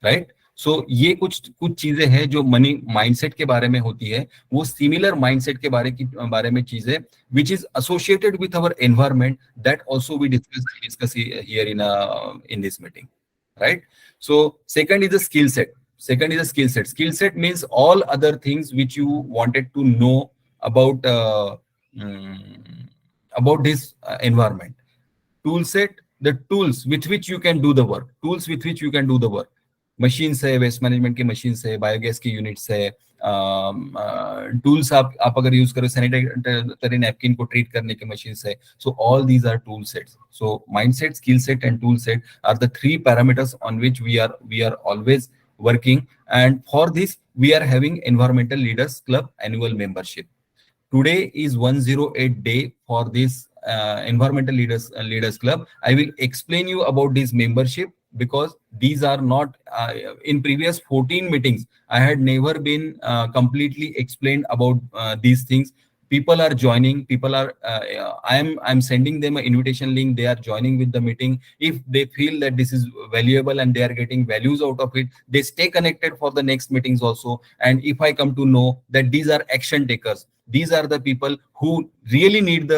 राइट? सो ये कुछ चीजें हैं जो मनी माइंडसेट के बारे में होती है. वो सिमिलर माइंडसेट के बारे में चीजें which is associated with our environment, that also we discuss here in this meeting, right? So second is a skill set. Skill set means all other things which you wanted to know about this environment. Tool set, the tools with which you can do the work. Machines है, waste management की machines है, biogas की units है, tools आप अगर use करो sanitary napkin को treat करने के मशीन्स है. So all these are tool sets. So mindset, skill set and tool set are the 3 parameters on which we are always working, and for this we are having Environmental Leaders Club annual membership. Today is 108 day for this Environmental Leaders Club. I will explain you about this membership because these are not in previous 14 meetings I had never been completely explained about these things. People are joining, people are I'm sending them an invitation link, they are joining with the meeting. If they feel that this is valuable and they are getting values out of it, they stay connected for the next meetings also. And if I come to know that these are action takers, these are the people who really need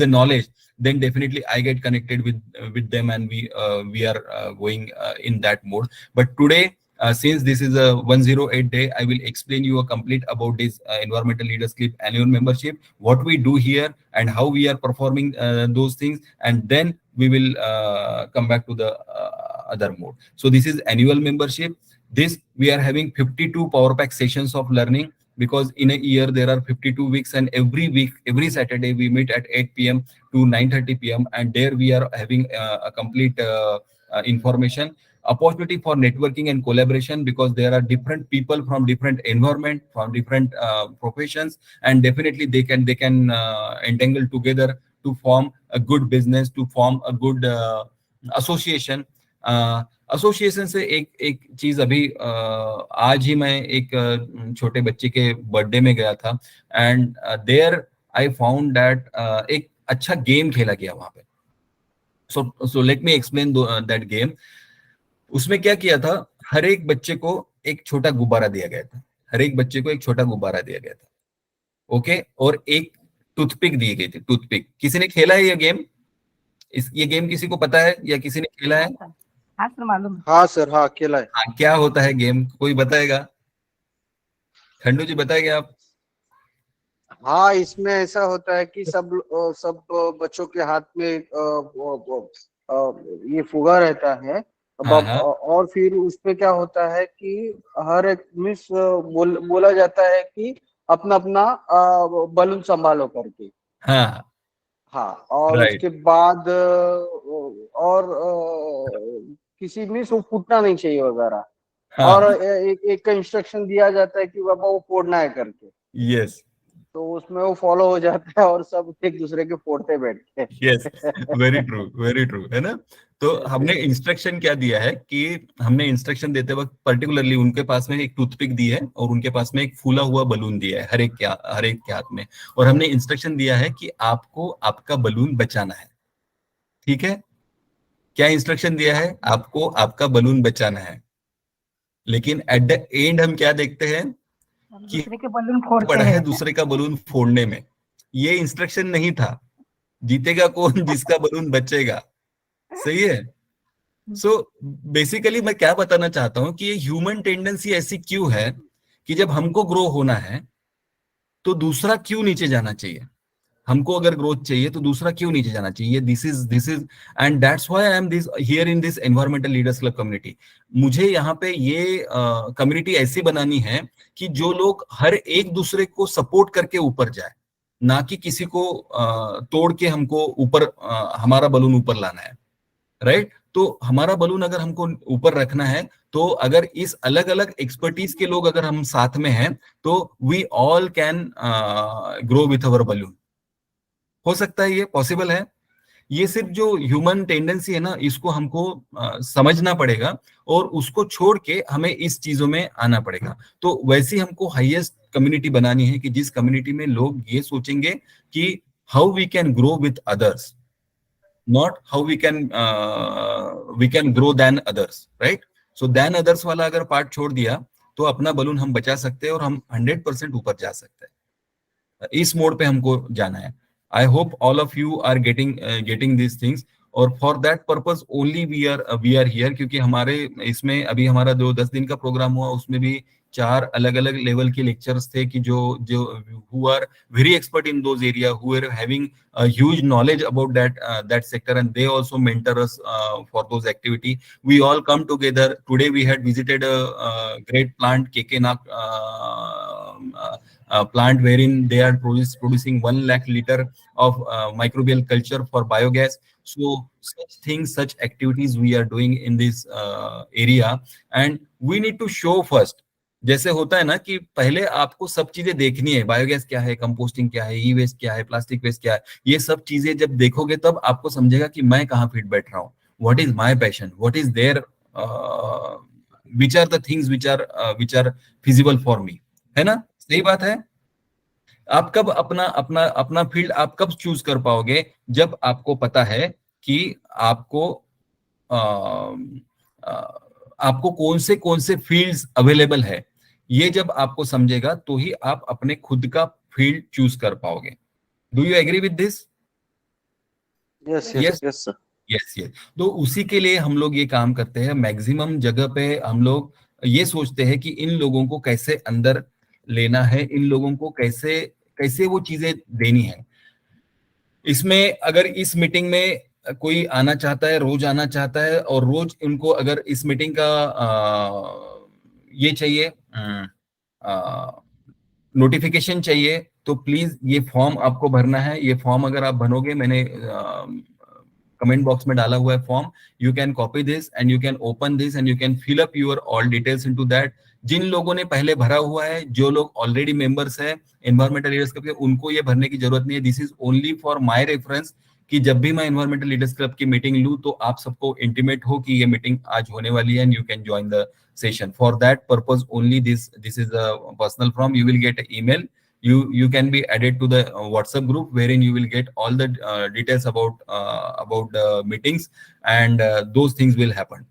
the knowledge, then definitely I get connected with them, and we are going in that mode. But today, since this is a 108 day, I will explain you a complete about this Environmental Leaders Club annual membership, what we do here and how we are performing those things, and then we will come back to the other mode. So this is annual membership. This we are having 52 power pack sessions of learning, because in a year there are 52 weeks, and every week, every Saturday we meet at 8 p.m. to 9:30 p.m. and there we are having a complete information, opportunity for networking and collaboration, because there are different people from different environment, from different professions, and definitely they can entangle together to form a good business, to form a good association. Association से एक चीज अभी आज ही मैं एक छोटे बच्चे के बर्थडे में गया था, and there I found that एक अच्छा गेम खेला गया वहां पे. So let me explain that game. उसमें क्या किया था, हर एक बच्चे को एक छोटा गुब्बारा दिया गया था, हर एक बच्चे को एक छोटा गुब्बारा दिया गया था, ओके, और एक टूथपिक दी गई थी, टूथपिक. किसी ने खेला है ये गेम? ये गेम किसी को पता है या किसी ने खेला है? हाँ सर, मालूम है. हाँ सर, हाँ खेला है. हाँ, क्या होता है गेम, कोई बताएगा? खंडू जी बताएंगे आप? हाँ, इसमें ऐसा होता है कि सब बच्चों के हाथ में ये फुगा रहता है. हाँ. और फिर उसपे क्या होता है कि हर एक मिस बोला जाता है कि अपना अपना बलून संभालो करके. हाँ, और right. उसके बाद और किसी मिस वो फूटना नहीं चाहिए वगैरह. हाँ. और एक इंस्ट्रक्शन दिया जाता है कि बाबा वो फोड़ना है करके. यस, तो उसमें वो फॉलो हो जाता है और सब एक दूसरे के फोड़ते बैठते हैं. यस, वेरी ट्रू, है ना. तो हमने इंस्ट्रक्शन क्या दिया है कि हमने इंस्ट्रक्शन देते वक्त पर्टिकुलरली उनके पास में एक टूथपिक दी है और उनके पास में एक फूला हुआ बलून दिया है हर एक के हाथ में, और हमने इंस्ट्रक्शन दिया है कि आपको आपका बलून बचाना है. ठीक है, क्या इंस्ट्रक्शन दिया है? आपको आपका बलून बचाना है. लेकिन एट द एंड हम क्या देखते हैं कि दूसरे के बलून फोड़ते पड़ा है हैं. दूसरे का बलून फोड़ने में. ये इंस्ट्रक्शन नहीं था. जीतेगा कौन? जिसका बलून बचेगा. सही है. सो बेसिकली मैं क्या बताना चाहता हूं कि ये ह्यूमन टेंडेंसी ऐसी क्यों है कि जब हमको ग्रो होना है तो दूसरा क्यों नीचे जाना चाहिए. हमको अगर ग्रोथ चाहिए तो दूसरा क्यों नीचे जाना चाहिए. This is and that's why I am this here in this environmental leaders club community. मुझे यहाँ पे ये कम्युनिटी ऐसी बनानी है कि जो लोग हर एक दूसरे को सपोर्ट करके ऊपर जाए, ना कि किसी को तोड़ के हमको ऊपर हमारा बलून ऊपर लाना है. राइट. तो हमारा बलून अगर हमको ऊपर रखना है तो अगर इस अलग अलग एक्सपर्टीज के लोग अगर हम साथ में हैं तो we all can grow with our balloon. हो सकता है, ये पॉसिबल है. ये सिर्फ जो ह्यूमन टेंडेंसी है ना, इसको हमको समझना पड़ेगा और उसको छोड़ के हमें इस चीजों में आना पड़ेगा. तो वैसी हमको हाईएस्ट कम्युनिटी बनानी है कि जिस कम्युनिटी में लोग ये सोचेंगे कि how we can grow with others, not how we can grow than others, right? So than others वाला अगर पार्ट छोड़ दिया तो अपना बलून हम बचा सकते हैं और हम 100% ऊपर जा सकते हैं. इस मोड पे हमको जाना है. I hope all of you are getting these things, और for that purpose only we are here, क्योंकि हमारे इसमें अभी हमारा जो 10 दिन का प्रोग्राम हुआ उसमें भी 4 अलग अलग लेवल के लेक्चर्स थे कि जो who are very expert in those areas, who are having a huge knowledge about that sector, and they also mentor us for those activity. We all come together. Today we had visited a great plant, KK plant, wherein they are producing 1 lakh liter of microbial culture for biogas. So such things, such activities we are doing in this area, and we need to show first. जैसे होता है ना कि पहले आपको सब चीजें देखनी है, बायोगैस क्या है, कंपोस्टिंग क्या है, ई वेस्ट क्या है, प्लास्टिक वेस्ट क्या है, ये सब चीजें जब देखोगे तब आपको समझेगा कि मैं कहाँ फिट बैठ रहा हूँ, what is my passion, what is there, which are the things which are feasible for me, है ना? सही बात है। आप कब अपना फील्ड आप कब चूज कर पाओगे? जब आपको पता है कि आपको कौन से फील्ड्स अवेलेबल है, ये जब आपको समझेगा तो ही आप अपने खुद का फील्ड चूज कर पाओगे। Do you agree with this? Yes sir. Yes. तो उसी के लिए हम लोग ये काम करते हैं। मैक्सिमम जगह पे हम लोग ये सोचते हैं कि इन लोगों को कैसे अंदर लेना है, इन लोगों को कैसे वो चीजें देनी है। इसमें अगर इस मीटिंग में कोई आना चाहता है, रोज आना चाहता है, और रोज उनको अगर इस मीटिंग का ये चाहिए, नोटिफिकेशन चाहिए, तो प्लीज ये फॉर्म आपको भरना है। ये फॉर्म अगर आप भरोगे, मैंने कमेंट बॉक्स में डाला हुआ है form, you can copy this and you can open this and you can fill up your all details into that. जिन लोगों ने पहले भरा हुआ है, जो लोग ऑलरेडी मेंबर्स है एनवायरमेंटल लीडर्स क्लब के, उनको ये भरने की जरूरत नहीं है। This is only for my reference, कि जब भी मैं एनवायरमेंटल लीडर्स क्लब की मीटिंग लूं तो आप सबको इंटीमेट हो कि ये मीटिंग आज होने वाली है, and you can join the session. For that purpose only this is a personal form. You will get an email. You can be added to the WhatsApp group, wherein you will get all the details about the meetings, and those things will happen,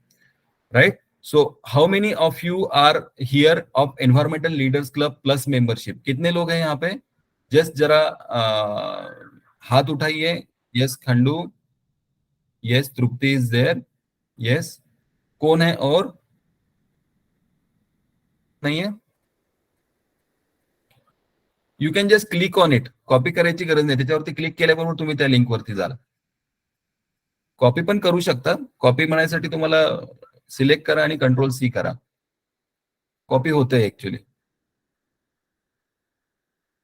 right? So how many of you are here of Environmental Leaders Club plus membership? कितने लोग हैं यहाँ पे? Just जरा हाथ उठाइए। Yes, Khandu. Yes, Trupti is there. Yes, कौन है और नहीं है? You can just click on it. Copy करायची गरज नाही, त्याच्यावरती क्लिक केल्याबरोबर तुम्ही त्या लिंक वरती जाल. कॉपी पण करू शकता. कॉपी बनायसाठी तुम्हाला सिलेक्ट करा आणि कंट्रोल सी करा. कॉपी होते actually.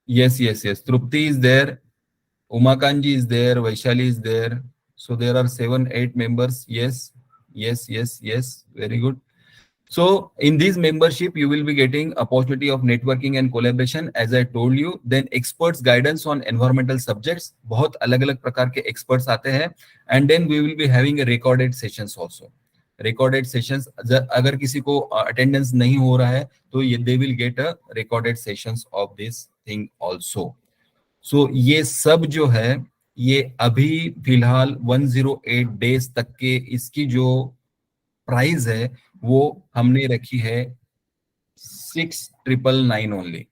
yes. Trupti is there, Umakanji is there, Vaishali is there. So there are 7-8 members. Yes. Very good. So in this membership, you will be getting opportunity of networking and collaboration, as I told you. Then experts guidance on environmental subjects. बहुत अलग-अलग प्रकार के experts आते हैं. And then we will be having a recorded sessions also. Recorded sessions. अगर किसी को attendance नहीं हो रहा है, तो they will get a recorded sessions of this thing also. So ये सब जो है, ये अभी फिलहाल 108 days तक के इसकी जो प्राइस है वो हमने रखी है 6,999 ओनली.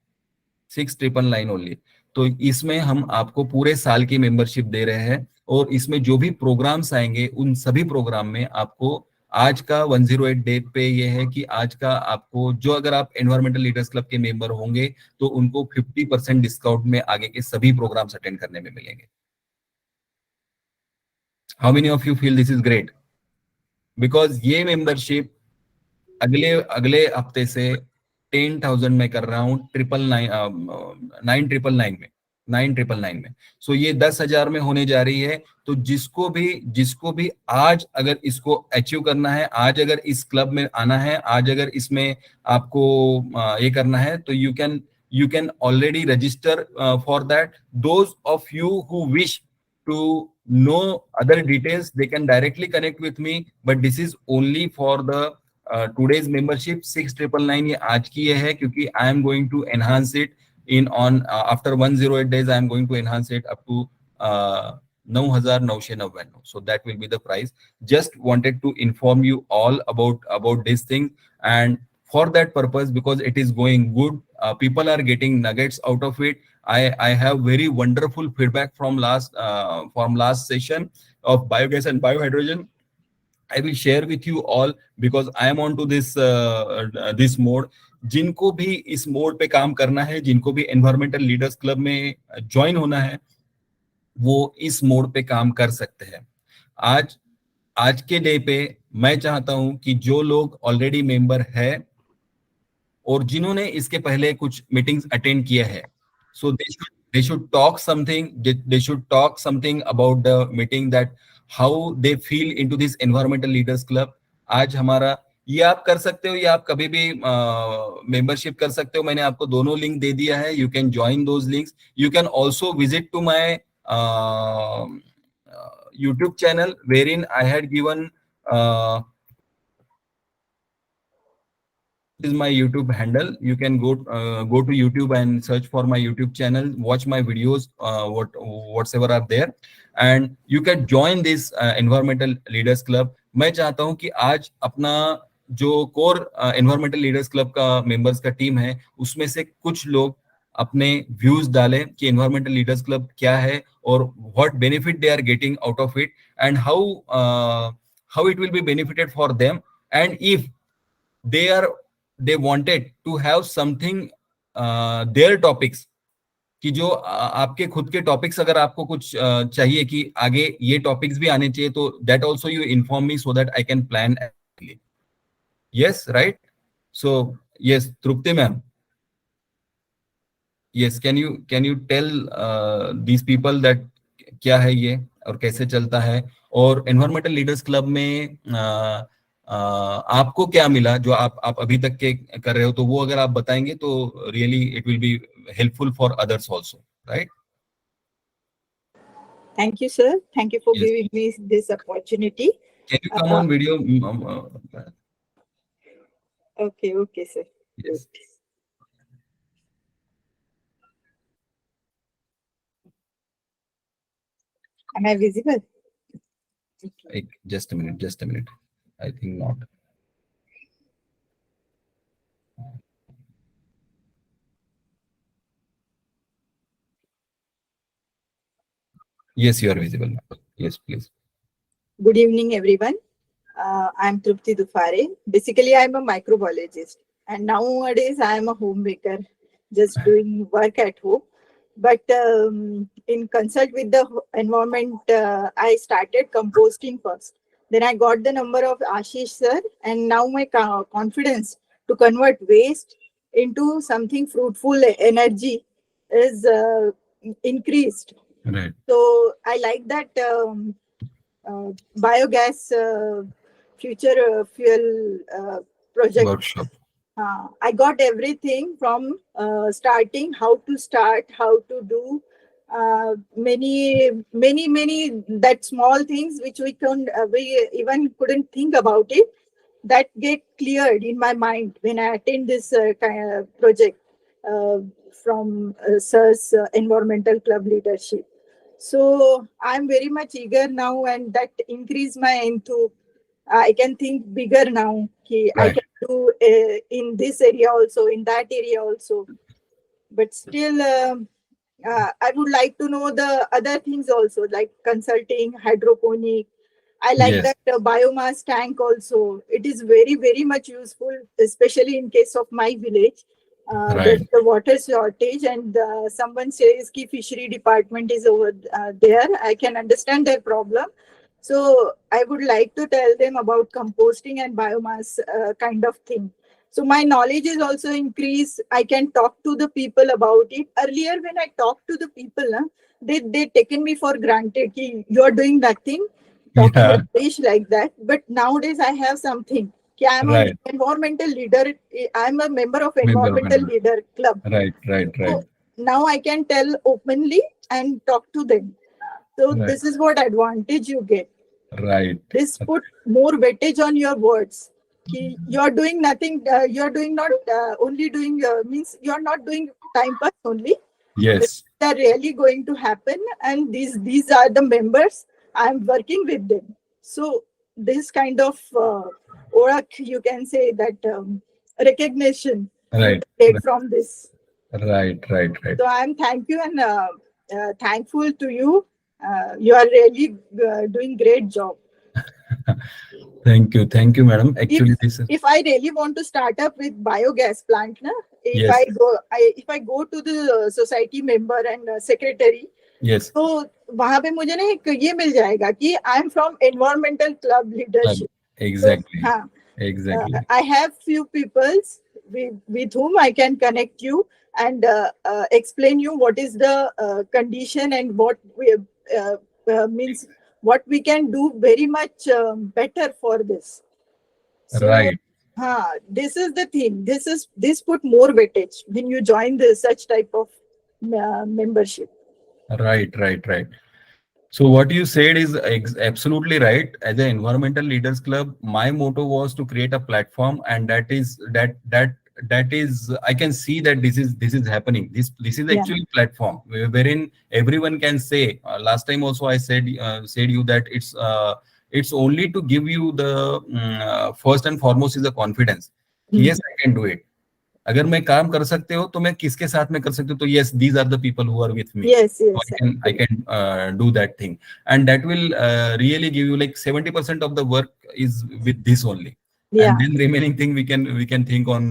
6,999 ओनली. तो इसमें हम आपको पूरे साल की मेंबरशिप दे रहे हैं, और इसमें जो भी प्रोग्राम्स आएंगे उन सभी प्रोग्राम में आपको आज का 108 डे पे ये है कि आज का आपको जो, अगर आप एनवायरमेंटल लीडर्स क्लब के मेंबर होंगे तो उनको 50% डिस्काउंट में आगे के सभी प्रोग्राम्स अटेंड करने में मिलेंगे. How many of you feel this is great? Because ये मेंबरशिप अगले हफ्ते से 10,000 में कर रहा हूं, 9,999 में. सो ये 10,000 में होने जा रही है. तो जिसको भी आज अगर इसको अचीव करना है, आज अगर इस क्लब में आना है, आज अगर इसमें आपको ये करना है, तो you can already register for that. Those of you who wish to know other details, they can directly connect with me, but this is only for the today's membership. 6,999 ये आज की है, क्योंकि I am going to enhance it after 108 days. I am going to enhance it up to 9,999. So that will be the price. Just wanted to inform you all about this thing, and for that purpose, because it is going good, people are getting nuggets out of it. I have very wonderful feedback from last session of biogas and biohydrogen. I will share with you all, because I am onto this mode. जिनको भी इस mode पे काम करना है, जिनको भी environmental leaders club में ज्वाइन होना है, वो इस मोड पे काम कर सकते हैं। आज के डे पे मैं चाहता हूं कि जो लोग ऑलरेडी मेंबर है और जिन्होंने इसके पहले कुछ मीटिंग्स अटेंड किया है, so they should talk something about the meeting, that how they feel into this environmental leaders club. आज हमारा ये आप कर सकते हो, या आप कभी भी मेंबरशिप कर सकते हो। मैंने आपको दोनों लिंक दे दिया है, you can join those links. You can also visit to my YouTube channel, wherein I had given is my YouTube handle. You can go to YouTube and search for my YouTube channel, watch my videos, whatever are there, and you can join this environmental leaders club. मैं चाहता हूं कि आज अपना जो core environmental leaders club का members का team है, उसमें से कुछ लोग अपने व्यूज डालें कि एनवायरमेंटल लीडर्स क्लब क्या है और what benefit they are getting out of it, and how it will be benefited for them, and if they wanted to have something their topics, कि जो आपके खुद के टॉपिक्स अगर आपको कुछ चाहिए कि आगे ये टॉपिक्स भी आने चाहिए, तो that also you inform me so that I can plan accordingly. Yes, right? So yes, Trupti ma'am. Yes, can you tell these people that क्या है ये और कैसे चलता है, और एनवायरमेंटल लीडर्स क्लब में आपको क्या मिला जो आप अभी तक के कर रहे हो, तो वो अगर आप बताएंगे तो really it will be helpful for others also, right? Thank you, sir. Thank you for Yes. giving me this opportunity. Can you come on video? Okay, sir. Yes. Am I visible? Just a minute. I think not. Yes, you are visible. Yes, please. Good evening, everyone. I'm Trupti Dufare. Basically, I'm a microbiologist, and nowadays I am a homemaker, just doing work at home. But in consult with the environment, I started composting first. Then I got the number of Ashish sir, and now my confidence to convert waste into something fruitful energy is increased. Right. So I like that biogas future fuel project. Workshop. I got everything from starting, how to start, how to do many that small things which we even couldn't think about it, that get cleared in my mind when I attend this kind of project from SIR's environmental club leadership. So I'm very much eager now, and that increase my enthusiasm. I can think bigger now. I Right. can do in this area also, in that area also. But still, I would like to know the other things also, like consulting, hydroponic. I like Yes. that biomass tank also. It is very, very much useful, especially in case of my village. Right. There's the water shortage, and someone says ki fishery department is over there. I can understand their problem. So I would like to tell them about composting and biomass kind of thing. So my knowledge is also increased. I can talk to the people about it. Earlier, when I talked to the people, they taken me for granted. Ki, you're doing nothing, talking Yeah. rubbish like that. But nowadays, I have something. Ki, I'm Right. an environmental leader. I'm a member of Member of environmental leader club. Right. So now I can tell openly and talk to them. So Right. this is what advantage you get. Right. This put more weightage on your words. Ki you're doing nothing. You're doing not only doing means you're not doing time pass only. Yes. They're really going to happen, and these are the members. I'm working with them. So this kind of orak, you can say that recognition Right. get from this. Right. So I'm thank you and thankful to you. You are really doing great job. Thank you, madam. Actually, this is If I really want to start up with biogas plant, na, if Yes. if I go to the society member and secretary, yes, तो वहां पे मुझे ना एक ये मिल जाएगा कि I am from environmental club leadership. exactly, हाँ, exactly. I have few peoples with whom I can connect you and explain you what is the condition and what we means what we can do very much better for this. So, Right. this is the thing. This put more weightage when you join this such type of membership. Right. So what you said is absolutely right. As an environmental leaders club, my motto was to create a platform, and that is I can see that this is happening. This is Yeah. actually platform wherein everyone can say. Last time also I said you that it's only to give you the first and foremost is the confidence. कि Yes, I can do it. अगर मैं काम कर सकते हो तो मैं किसके साथ में कर सकती हूँ तो yes, these are the people who are with me. Yes, So yes. I can do that thing, and that will really give you like 70% of the work is with this only, Yeah. and then remaining thing we can think on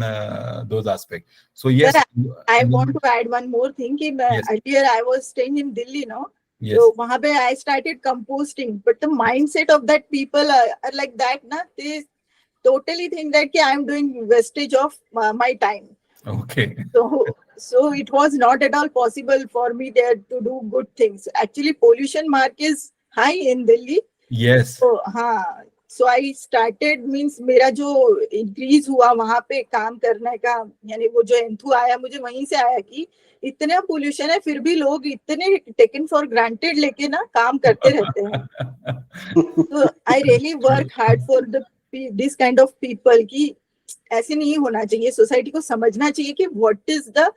those aspects. So yes, Sir, I want to add one more thing. कि Yes. earlier I was staying in Delhi, no? yes, So वहाँ पे I started composting, but the mindset of that people are like that, na? They totally think that I am doing wastage of my time. okay, So it was not at all possible for me there to do good things. Actually, pollution mark is high in Delhi. yes, So हाँ, so I started means मेरा जो increase हुआ वहाँ पे काम करने का यानी वो जो एंथू आया मुझे वहीं से आया कि इतना पोल्यूशन है फिर भी लोग इतने टेकन फॉर ग्रांटेड लेके ना काम करते रहते हैं. So I really work hard for this kind of people कि ऐसे नहीं होना चाहिए. सोसाइटी को समझना चाहिए कि what is the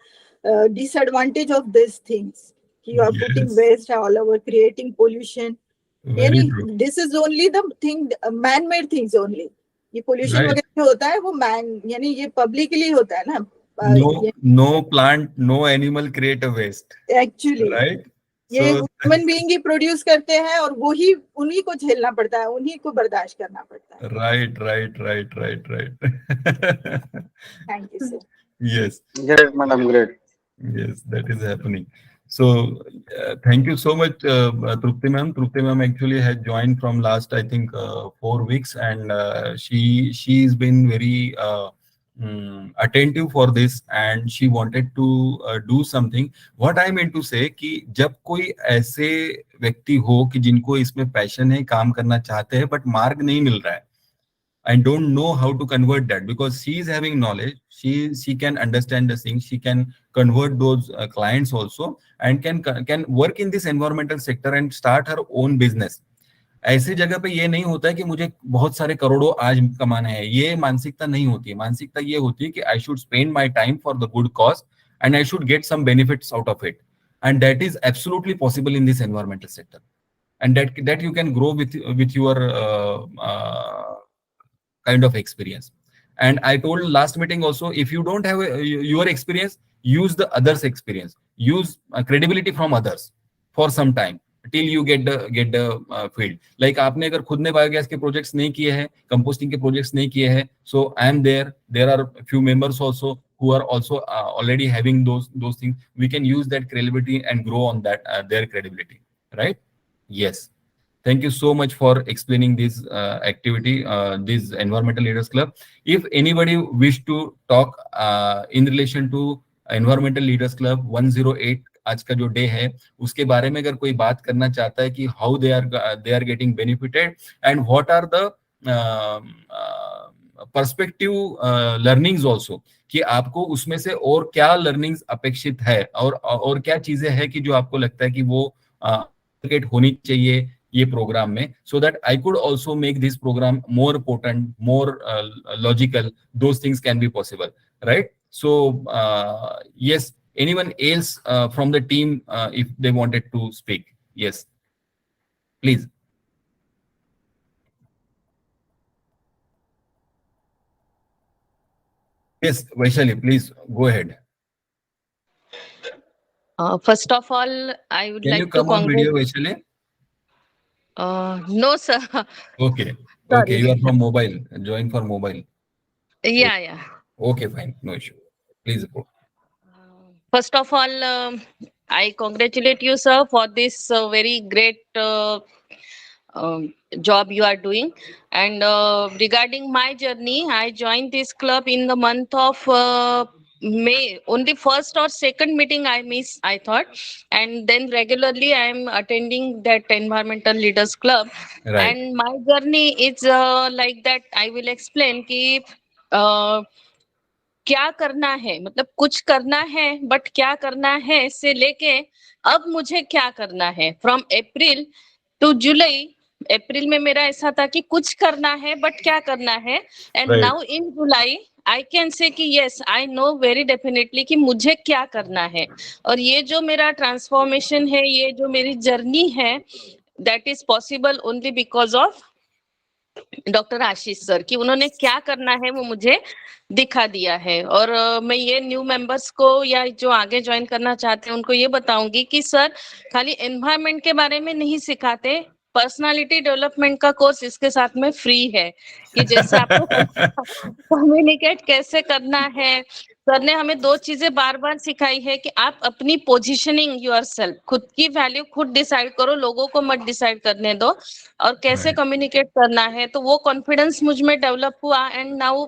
disadvantage of these things. कि you are putting Yes. waste all over, creating pollution. very यानी true. this is only the thing, man-made things only. ये pollution Right. वगैरह जो होता है वो यानी ये publicly होता है ना. No plant, no animal create a waste, Actually, right? ये So ह्यूमन बीइंग ही प्रोड्यूस करते हैं और वो ही उन्हीं को झेलना पड़ता है, उन्हीं को बर्दाश्त करना पड़ता है. right. Thank you sir. Yes. Great, madam, great. Yes, that is happening. So, thank you so much, Trupti ma'am. Trupti ma'am actually had joined from last, I think, 4 weeks, and she's been very attentive for this, and she wanted to do something. What I meant to say कि जब कोई ऐसे व्यक्ति हो कि जिनको इसमें passion है, काम करना चाहते हैं, but मार्ग नहीं मिल रहा है. I don't know how to convert that because she is having knowledge. She can understand the things. She can convert those clients also and can work in this environmental sector and start her own business. ऐसी जगह पे ये नहीं होता है कि मुझे बहुत सारे करोड़ों आज कमाना है. ये मानसिकता नहीं होती है. मानसिकता ये होती है कि I should spend my time for the good cause and I should get some benefits out of it. And that is absolutely possible in this environmental sector. And that you can grow with your kind of experience. And I told last meeting also, if you don't have your experience, use the others' experience, use credibility from others for some time till you get the field. Like आपने अगर खुद ने biogas के projects नहीं किए हैं, composting के projects नहीं किए हैं, so I am there. There are few members also who are also already having those things. We can use that credibility and grow on that their credibility, right? Yes. Thank you so much for explaining this activity, this Environmental Leaders Club. If anybody wish to talk in relation to Environmental Leaders Club 108 आज का जो day है उसके बारे में अगर कोई बात करना चाहता है कि how they are getting benefited and what are the perspective learnings also कि आपको उसमें से और क्या लर्निंग्स अपेक्षित है और क्या चीजें हैं कि जो आपको लगता है कि वो होनी चाहिए ये प्रोग्राम में, so that I could also make this program more potent, more logical. Those things can be possible, right? So yes, anyone else from the team if they wanted to speak, yes, please. Yes, Vaishali, please go ahead. First of all, I would Can you like to come on video, Vaishali? No, sir. Okay. Sorry. Okay, you are from mobile. Join for mobile. Yeah. Okay, fine. No issue. Please go. First of all, I congratulate you, sir, for this very great job you are doing. And regarding my journey, I joined this club in the month of May. Only first or second meeting I miss, I thought. And then regularly I am attending that Environmental Leaders Club. Right. And my journey is like that. I will explain कि क्या करना है, मतलब कुछ करना है but क्या करना है से लेके अब मुझे क्या करना है फ्रॉम अप्रैल टू जुलाई. अप्रैल में मेरा ऐसा था कि कुछ करना है बट क्या करना है, and Right. Now in July I can say कि yes I know very definitely कि मुझे क्या करना है. और ये जो मेरा ट्रांसफॉर्मेशन है, ये जो मेरी जर्नी है, that is possible only because of doctor Ashish sir, कि उन्होंने क्या करना है वो मुझे दिखा दिया है. और मैं ये न्यू मेंबर्स को या जो आगे ज्वाइन करना चाहते हैं उनको ये बताऊंगी कि सर खाली एनवायरनमेंट के बारे में नहीं सिखाते, पर्सनालिटी डेवलपमेंट का कोर्स इसके साथ में फ्री है, कि जैसे आपको कम्युनिकेट कैसे करना है. सर ने हमें दो चीजें बार बार सिखाई है कि आप अपनी पोजीशनिंग योरसेल्फ, खुद की वैल्यू खुद डिसाइड करो, लोगों को मत डिसाइड करने दो, और कैसे Right. कम्युनिकेट करना है. तो वो कॉन्फिडेंस मुझ में डेवलप हुआ, एंड नाउ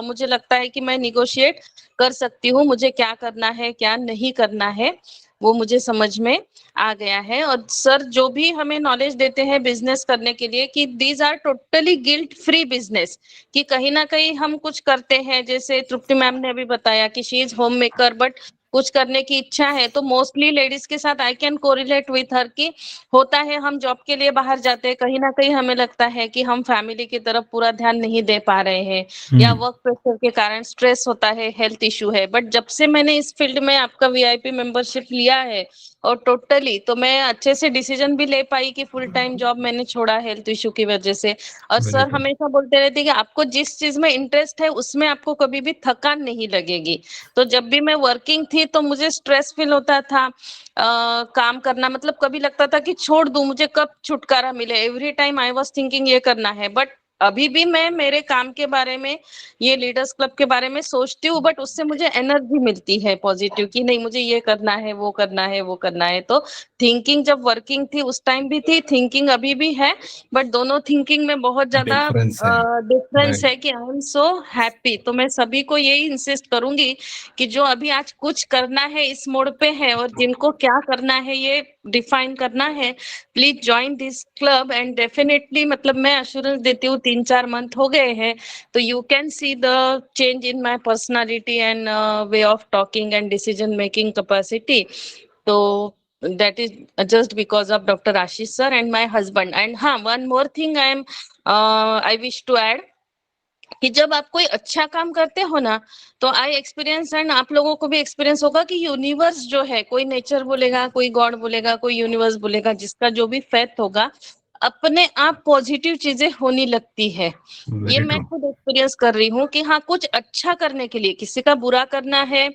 मुझे लगता है कि मैं निगोशिएट कर सकती हूँ, मुझे क्या करना है क्या नहीं करना है वो मुझे समझ में आ गया है. और सर जो भी हमें नॉलेज देते हैं बिजनेस करने के लिए कि these are totally guilt free business, कि कहीं ना कहीं हम कुछ करते हैं, जैसे तृप्ति मैम ने अभी बताया कि she is home maker but कुछ करने की इच्छा है, तो मोस्टली लेडीज के साथ I can correlate with her की होता है. हम जॉब के लिए बाहर जाते हैं, कहीं ना कहीं हमें लगता है कि हम फैमिली की तरफ पूरा ध्यान नहीं दे पा रहे हैं, या वर्क प्रेशर के कारण स्ट्रेस होता है, हेल्थ इशू है. बट जब से मैंने इस फील्ड में आपका वीआईपी मेंबरशिप लिया है और टोटली, तो मैं अच्छे से डिसीजन भी ले पाई कि फुल टाइम जॉब मैंने छोड़ा हेल्थ इशू की वजह से. और Very सर good. हमेशा बोलते रहते कि आपको जिस चीज में इंटरेस्ट है उसमें आपको कभी भी थकान नहीं लगेगी. तो जब भी मैं वर्किंग थी तो मुझे स्ट्रेस फील होता था, काम करना, मतलब कभी लगता था कि छोड़ दूं, मुझे कब छुटकारा मिले. Every time I was thinking ये करना है. बट अभी भी मैं मेरे काम के बारे में, ये लीडर्स क्लब के बारे में सोचती हूँ, बट उससे मुझे एनर्जी मिलती है पॉजिटिव, कि नहीं मुझे ये करना है वो करना है वो करना है. तो थिंकिंग जब वर्किंग थी उस टाइम भी थी, थिंकिंग अभी भी है, बट दोनों थिंकिंग में बहुत ज्यादा Difference है. Difference Right. है कि आई एम सो हैप्पी. तो मैं सभी को यही इंसिस्ट करूंगी कि जो अभी आज कुछ करना है इस मोड़ पे है, और जिनको क्या करना है ये डिफाइन करना है, please join this club. And definitely मतलब मैं अश्योरेंस देती हूँ, 3-4 मंथ हो गए हैं, तो you can see the change in my personality and way of talking and decision making capacity. तो that is just because of Dr. Ashish sir and my husband. And हाँ, one more thing I wish to add, कि जब आप कोई अच्छा काम करते हो ना, तो आई एक्सपीरियंस, एंड आप लोगों को भी एक्सपीरियंस होगा, कि यूनिवर्स जो है, कोई नेचर बोलेगा, कोई गॉड बोलेगा, कोई यूनिवर्स बोलेगा, जिसका जो भी फेथ होगा, अपने आप पॉजिटिव चीजें होने लगती है. ये Very मैं true. खुद एक्सपीरियंस कर रही हूँ कि हाँ, कुछ अच्छा करने के लिए, किसी का बुरा करना है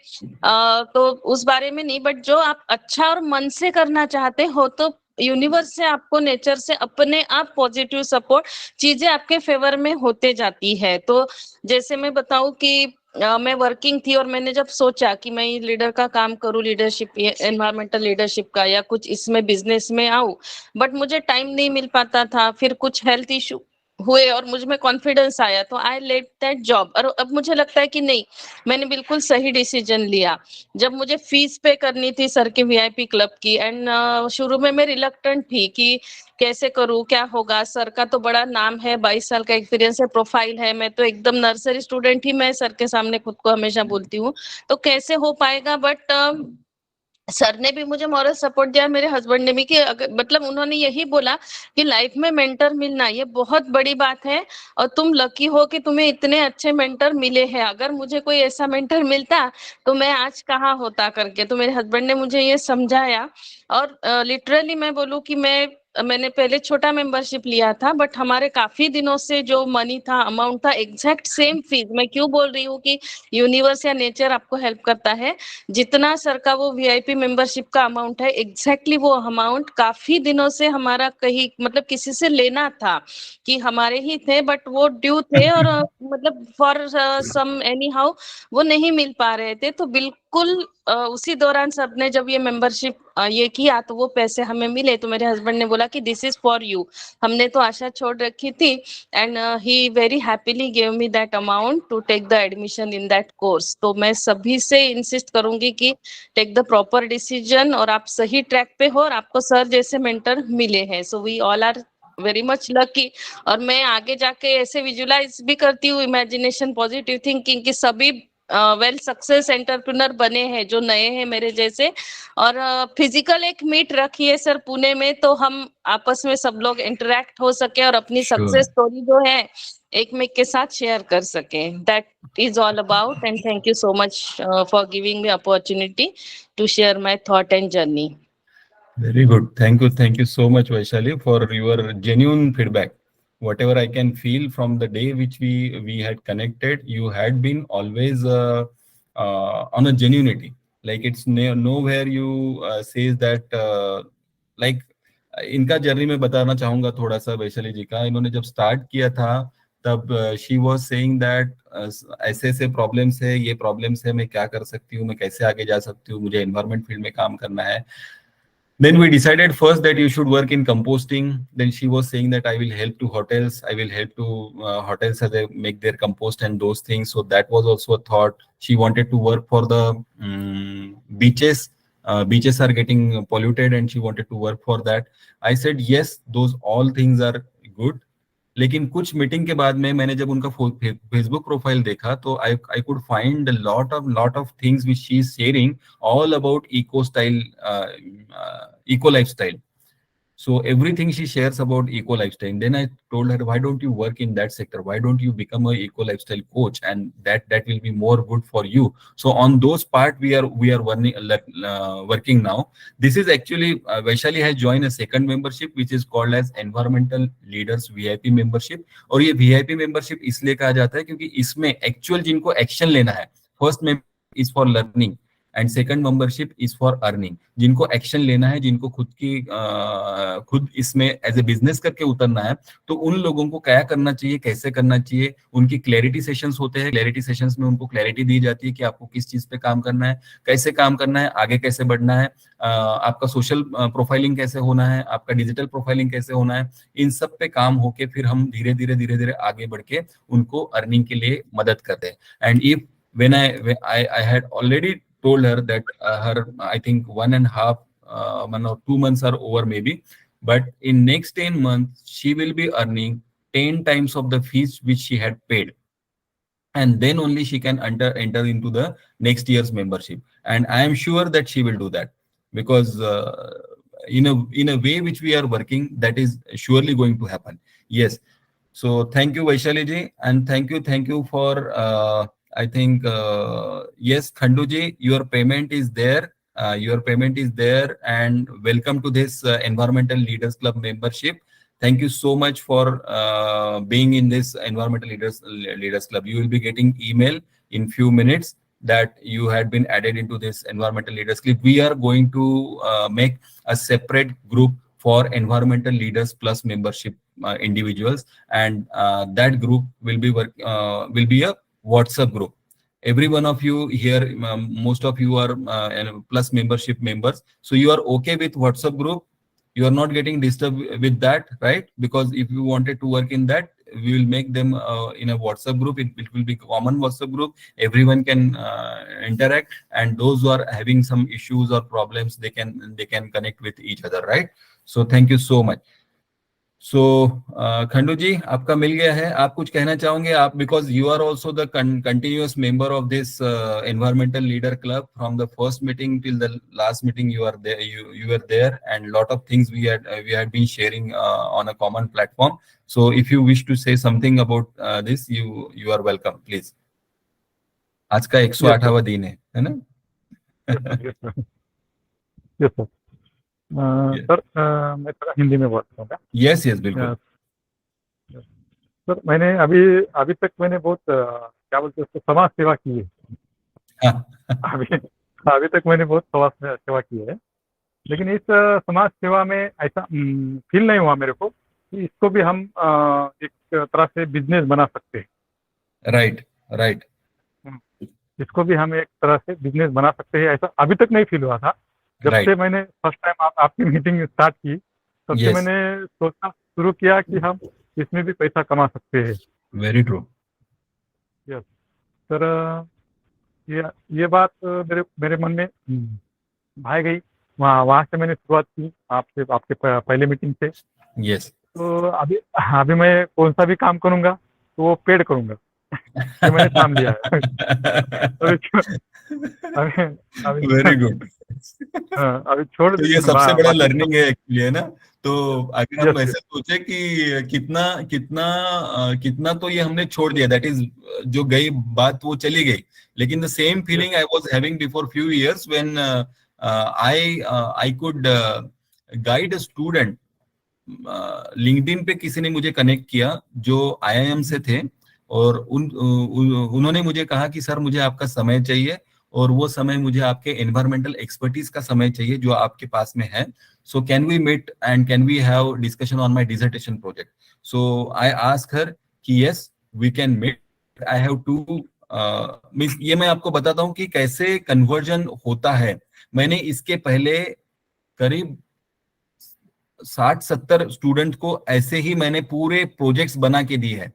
तो उस बारे में नहीं, बट जो आप अच्छा और मन से करना चाहते हो, तो यूनिवर्स से, आपको नेचर से अपने आप पॉजिटिव सपोर्ट, चीजें आपके फेवर में होते जाती है. तो जैसे मैं बताऊं कि मैं वर्किंग थी और मैंने जब सोचा कि मैं लीडर का काम करूं, लीडरशिप, एनवायरमेंटल लीडरशिप का, या कुछ इसमें बिजनेस में आऊं, बट मुझे टाइम नहीं मिल पाता था. फिर कुछ हेल्थ इशू हुए और मुझ में कॉन्फिडेंस आया, तो आई लेट दैट जॉब. और अब मुझे लगता है कि नहीं, मैंने बिल्कुल सही डिसीजन लिया. जब मुझे फीस पे करनी थी सर के वीआईपी क्लब की, एंड शुरू में मैं रिलक्टेंट थी कि कैसे करूं, क्या होगा. सर का तो बड़ा नाम है, 22 साल का एक्सपीरियंस है, प्रोफाइल है, मैं तो एकदम नर्सरी स्टूडेंट ही मैं सर के सामने खुद को हमेशा बोलती हूँ, तो कैसे हो पाएगा. बट सर ने भी मुझे मॉरल सपोर्ट दिया, मेरे हस्बैंड ने भी, कि अगर, मतलब उन्होंने यही बोला कि लाइफ में मेंटर मिलना ये बहुत बड़ी बात है, और तुम लकी हो कि तुम्हें इतने अच्छे मेंटर मिले हैं. अगर मुझे कोई ऐसा मेंटर मिलता तो मैं आज कहाँ होता करके. तो मेरे हस्बैंड ने मुझे ये समझाया, और लिटरली मैं बोलूं कि मैं मैंने पहले छोटा मेंबरशिप लिया था, बट हमारे काफी दिनों से जो मनी था, अमाउंट था, एग्जैक्ट सेम फीस। मैं क्यों बोल रही हूँ कि यूनिवर्स या नेचर आपको हेल्प करता है, जितना सर का वो वीआईपी मेंबरशिप का अमाउंट है, एग्जैक्टली वो अमाउंट काफी दिनों से हमारा कहीं मतलब किसी से लेना था कि हमारे ही थे, बट वो ड्यू थे और मतलब फॉर सम एनी हाउ वो नहीं मिल पा रहे थे। तो बिल्कुल उसी दौरान सर ने जब ये मेंबरशिप ये किया तो वो पैसे हमें मिले, तो मेरे हस्बैंड ने बोला कि दिस इज फॉर यू। हमने तो आशा छोड़ रखी थी, and he very happily give me that amount to take the admission in that course. तो मैं सभी से इंसिस्ट करूंगी कि टेक द प्रॉपर डिसीजन, और आप सही ट्रैक पे हो और आपको सर जैसे मेंटर मिले हैं। So we all are very much lucky. और मैं आगे जाके ऐसे विजुलाइज भी करती हूँ, इमेजिनेशन, पॉजिटिव थिंकिंग, कि सभी वेल सक्सेस एंटरप्रेन्योर बने हैं जो नए हैं मेरे जैसे। और फिजिकल एक मीट रखिए सर पुणे में, तो हम आपस में सब लोग इंटरेक्ट हो सके और अपनी Sure. सक्सेस स्टोरी जो है एक में के साथ शेयर कर सके। That is all about, and thank you so much for giving me opportunity to share my thought and journey. Very good. Thank you so much, Vaishali, for your genuine feedback. Whatever I can feel from the day which we had connected, you had been always on a genuinity. Like it's nowhere you says that like इनका journey में बताना चाहूंगा थोड़ा सा वैशाली जी का। इन्होंने जब start किया था तब शी वाज सेइंग दैट ऐसे ऐसे प्रॉब्लम्स है, ये प्रॉब्लम्स है, मैं क्या कर सकती हूँ, मैं कैसे आगे जा सकती हूँ, मुझे एनवायरमेंट फील्ड में काम करना है। Then we decided first that you should work in composting. Then she was saying that I will help to hotels. I will help to hotels as they make their compost and those things. So that was also a thought. She wanted to work for the beaches. Beaches are getting polluted and she wanted to work for that. I said, yes, those all things are good. लेकिन कुछ meeting के बाद में मैंने जब उनका Facebook profile देखा तो I could find lot of things which she is sharing all about eco lifestyle. So everything she shares about eco lifestyle. Then I told her, why don't you work in that sector? Why don't you become a eco lifestyle coach? And that will be more good for you. So on those part we are working now. This is actually Vaishali has joined a second membership which is called as Environmental Leaders VIP membership. और ये VIP membership इसलिए कहा जाता है क्योंकि इसमें actual जिनको action लेना है, first membership is for learning and second membership is for earning. जिनको एक्शन लेना है, जिनको खुद इसमें एज ए बिजनेस करके उतरना है, तो उन लोगों को क्या करना चाहिए, कैसे करना चाहिए, उनकी क्लैरिटी सेशंस होते हैं। क्लैरिटी सेशंस में उनको क्लैरिटी दी जाती है कि आपको किस चीज पे काम करना है, कैसे काम करना है, आगे कैसे बढ़ना है, आपका सोशल प्रोफाइलिंग कैसे होना है, आपका डिजिटल प्रोफाइलिंग कैसे होना है। इन सब पे काम होके फिर हम धीरे धीरे आगे बढ़ के उनको अर्निंग के लिए मदद करते हैं। And if when I had already told her that her I think 1 or 2 months are over maybe, but in next 10 months she will be earning 10 times of the fees which she had paid, and then only she can enter into the next year's membership. And I am sure that she will do that because in a way which we are working, that is surely going to happen. Yes. So thank you Vaishali ji, and thank you for I think yes, Khandu ji, your payment is there, and welcome to this Environmental Leaders Club membership. Thank you so much for being in this Environmental Leaders Club. You will be getting email in few minutes that you had been added into this Environmental Leaders Club. We are going to make a separate group for Environmental Leaders Plus membership individuals, and that group will be a WhatsApp group. Every one of you here, most of you are Plus membership members, so you are okay with WhatsApp group. You are not getting disturbed with that, right? Because if you wanted to work in that, we will make them in a WhatsApp group. It will be common WhatsApp group. Everyone can interact, and those who are having some issues or problems, they can connect with each other, right? So thank you so much. So Khandu ji, आपका मिल गया है, आप कुछ कहना चाहोगे आप, because you are also the continuous member of this Environmental Leader Club from the first meeting till the last meeting. You are there, you were there, and lot of things we had been sharing on a common platform. So if you wish to say something about this, you are welcome, please. आज का 108वां दिन है ना? Yes, sir. Sir मैं थोड़ा हिंदी में बात करूँगा। यस यस बिल्कुल। सर मैंने अभी अभी तक मैंने बहुत क्या बोलते हैं उसको समाज सेवा की है। हाँ। अभी अभी तक मैंने बहुत समाज सेवा की है, लेकिन इस समाज सेवा में ऐसा फील नहीं हुआ मेरे को कि इसको भी हम एक तरह से बिजनेस बना सकते हैं। Right right. इसको भी हम एक तरह से बिजनेस बना सकते हैं, ऐसा अभी तक नहीं फील हुआ था। जब Right. से मैंने फर्स्ट टाइम आपकी मीटिंग स्टार्ट की, तब से Yes. मैंने सोचना शुरू किया कि हम इसमें भी पैसा कमा सकते हैं। Very true. यस सर, ये बात मेरे मन में भाई गई। वहाँ से मैंने शुरुआत की आपसे, आपके पहले मीटिंग से। यस। तो अभी मैं कौन सा भी काम करूँगा तो वो पेड करूँगा, ये मैंने ठान लिया है। अभी वेरी गुड। अभी छोड़ तो ये सबसे बड़ा बाकी लर्निंग है एक्चुअली, है ना। तो अगर हम Yes, ऐसे सोचे कि कितना कितना कितना तो ये हमने छोड़ दिया, दैट इज जो गई बात वो चली गई, लेकिन the same feeling I was having before few years when I could guide a student. LinkedIn पे किसी ने मुझे कनेक्ट किया जो आईआईएम से थे, और उन्होंने मुझे कहा कि सर मुझे आपका समय चाहिए, और वो समय मुझे आपके एनवायरमेंटल एक्सपर्टीज का समय चाहिए जो आपके पास में है। So can we meet and can we have discussion on my dissertation project. So I ask her कि yes we can meet. I have to means ये मैं आपको बताता हूँ कि कैसे कन्वर्जन होता है। मैंने इसके पहले करीब 60-70 स्टूडेंट को ऐसे ही मैंने पूरे प्रोजेक्ट्स बना के दिए हैं।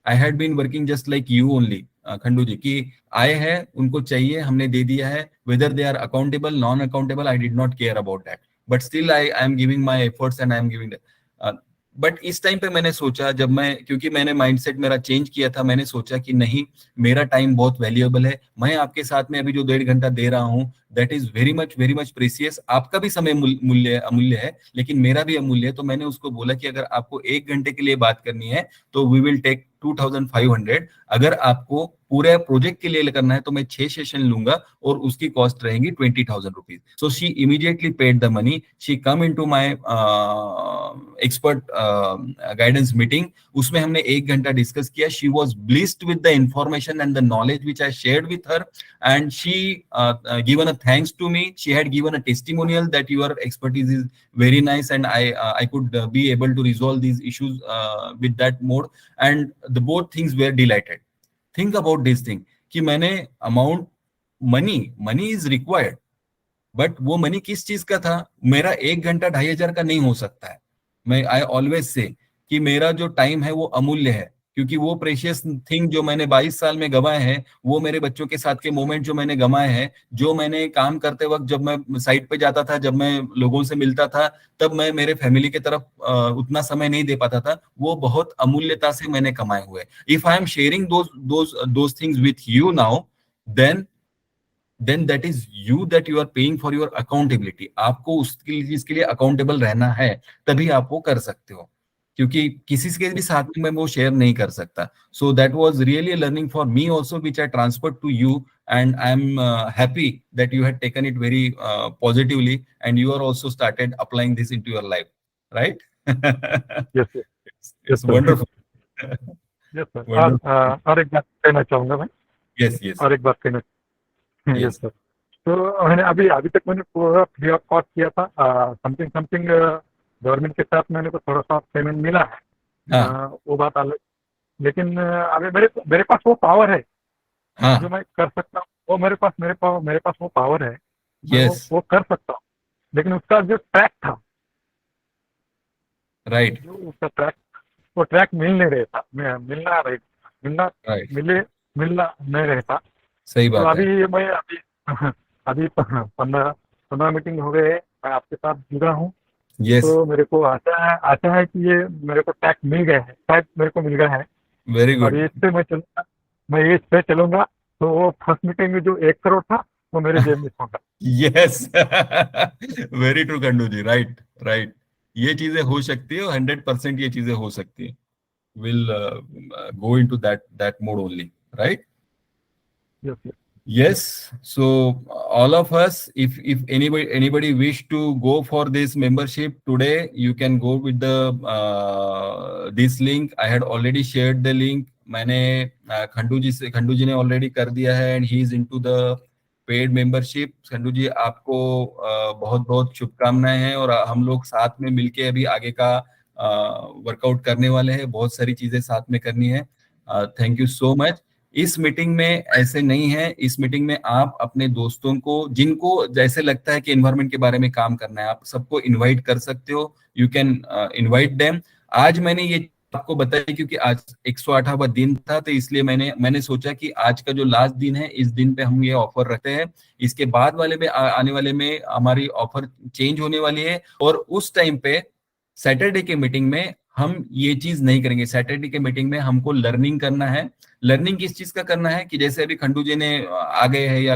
I had been working just like you only Khandu ji, कि आए हैं उनको चाहिए, हमने दे दिया है, whether they are accountable non accountable I did not care about that, but still I am giving my efforts and I am giving. But इस टाइम पे मैंने सोचा, जब मैं, क्योंकि मैंने माइंडसेट मेरा चेंज किया था, मैंने सोचा कि नहीं, मेरा टाइम बहुत वैल्यूएबल है, मैं आपके साथ में अभी जो 1.5 घंटा दे रहा हूँ that is very much precious. आपका भी समय अमूल्य है, लेकिन मेरा भी अमूल्य है। तो मैंने उसको बोला कि अगर आपको 1 घंटे के लिए बात करनी है तो वी विल टेक 2500। अगर आपको पूरे प्रोजेक्ट के लिए करना है तो मैं 6 सेशन लूंगा और उसकी कॉस्ट रहेगी 20,000 rupees. So she immediately paid the money, she come into my expert guidance meeting. उसमें हमने 1 घंटा डिस्कस किया। She was blissed with the information and the knowledge which I shared with her, and she given a thanks to me. She had given a testimonial that your expertise is very nice and I could be able to resolve these issues with that mode, and the both things were delighted. Think about this thing कि मैंने amount money is required, but वो money किस चीज का था? मेरा 1 घंटा 2,500 का नहीं हो सकता है। मैं आई ऑलवेज से कि मेरा जो टाइम है वो अमूल्य है, क्योंकि वो प्रेशियस थिंग जो मैंने 22 साल में गंवाए हैं, वो मेरे बच्चों के साथ के मोमेंट जो मैंने गंवाए हैं, जो मैंने काम करते वक्त जब मैं साइट पे जाता था, जब मैं लोगों से मिलता था, तब मैं मेरे फैमिली की तरफ उतना समय नहीं दे पाता था, वो बहुत अमूल्यता से मैंने कमाए हुए। If I am sharing those things with you now, then that is you that you are paying for your accountability. आपको उसके लिए अकाउंटेबल रहना है, तभी आप वो कर सकते हो, क्योंकि किसी के भी साथ में मैं वो शेयर नहीं कर सकता। So that was really a learning for me also, which I transferred to you, and I am happy that you had taken it very positively, and you are also started applying this into your life, right? Yes, sir. It's sir. wonderful. Yes, sir. Wonderful. और एक बात कहना चाहूंगा मैं। Yes. और एक बात कहना। Yes. Yes sir. तो मैंने अभी तक मैंने पूरा फ्री ऑफ कॉस्ट किया था। समथिंग गवर्नमेंट के साथ मैंने को थोड़ा सा पेमेंट मिला है। हाँ। वो बात अलग, लेकिन अभी मेरे पास वो पावर है हाँ। जो मैं कर सकता हूँ। वो मेरे पास वो पावर है, Yes. वो कर सकता हूँ, लेकिन उसका जो ट्रैक था, Right. जो उसका ट्रैक, वो ट्रैक मिल नहीं रहा था, Right. मिलना नहीं रहता। सही तो बात है। अभी मैं अभी 15 मीटिंग हो गए, मैं आपके साथ जुड़ा हूँ। Yes. तो मेरे को आशा है कि ये मेरे को टैग मिल गया है, शायद मेरे को मिल गया है। Very और good. मैं इस पे चलूंगा तो वो फर्स्ट मीटिंग में जो 1 करोड़ था वो मेरे जेब में होगा। Yes. Very true कंडू जी, right. ये चीजें हो सकती है, 100% ये चीजें हो सकती है। We'll go into that mode only, right? Yes. Yes, so all of us, if anybody wish to go for this membership today, you can go with the this link. I had already shared the link. मैंने खंडू जी ने already कर दिया है, and he is into the paid membership. Khandu ji, आपको बहुत बहुत शुभकामनाएं हैं, और हम लोग साथ में मिलके अभी आगे का वर्कआउट करने वाले हैं. बहुत सारी चीजें साथ में करनी है. Thank you so much. इस मीटिंग में ऐसे नहीं है. इस मीटिंग में आप अपने दोस्तों को, जिनको जैसे लगता है कि एनवायरनमेंट के बारे में काम करना है, आप सबको इनवाइट कर सकते हो. You can invite them. आज मैंने ये आपको बताया क्योंकि आज 108वां दिन था, तो इसलिए मैंने सोचा कि आज का जो लास्ट दिन है, इस दिन पे हम ये ऑफर रखते हैं. इसके बाद वाले में आने वाले में हमारी ऑफर चेंज होने वाली है, और उस टाइम पे सैटरडे के मीटिंग में हम ये चीज नहीं करेंगे. सैटरडे के मीटिंग में हमको लर्निंग करना है. लर्निंग किस चीज का करना है कि जैसे अभी खंडू जी ने आ गए हैं या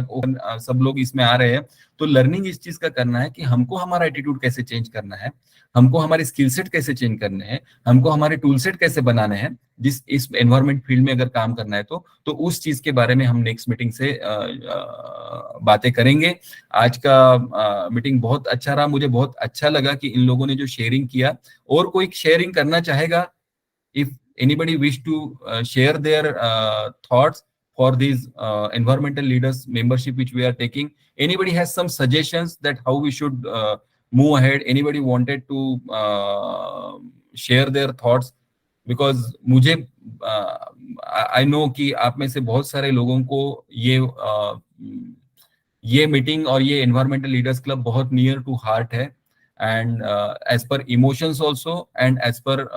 सब लोग इसमें आ रहे हैं, तो लर्निंग इस चीज का करना है कि हमको हमारा एटीट्यूड कैसे चेंज करना है, हमको हमारे स्किल सेट कैसे चेंज करने हैं, हमको हमारे टूल सेट कैसे बनाने हैं इस एनवायरनमेंट फील्ड में अगर काम करना है तो उस चीज के बारे में हम नेक्स्ट मीटिंग से बातें करेंगे. आज का मीटिंग बहुत अच्छा रहा. मुझे बहुत अच्छा लगा कि इन लोगों ने जो शेयरिंग किया. और कोई शेयरिंग करना चाहेगा? If anybody wish to share their thoughts for these environmental leaders membership which we are taking, anybody has some suggestions that how we should move ahead? Anybody wanted to share their thoughts? Because मुझे I know कि आप में से बहुत सारे लोगों को ये मीटिंग और ये एनवायरमेंटल लीडर्स क्लब बहुत नियर टू हार्ट है, and as per emotions also, and as per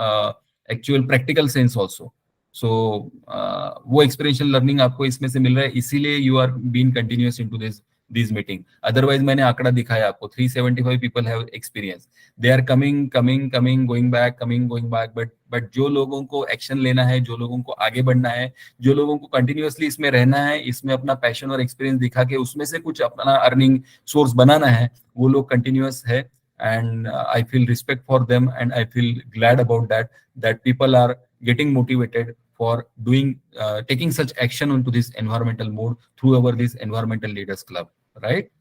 actual practical sense also. So वो एक्सपीरियंशियल लर्निंग आपको इसमें से मिल रहा है, इसीलिए you are been continuous into this meeting. Otherwise मैंने आंकड़ा दिखाया आपको, 375 people have experience. They are coming going back. But जो लोगों को एक्शन लेना है, जो लोगों को आगे बढ़ना है, जो लोगों को कंटिन्यूअसली इसमें रहना है, इसमें अपना पैशन और एक्सपीरियंस दिखा के उसमें से कुछ अपना अर्निंग सोर्स बनाना है, वो लोग कंटिन्यूअस है. And I feel respect for them, and I feel glad about that people are getting motivated for taking such action onto this environmental mode through this environmental leaders club, right?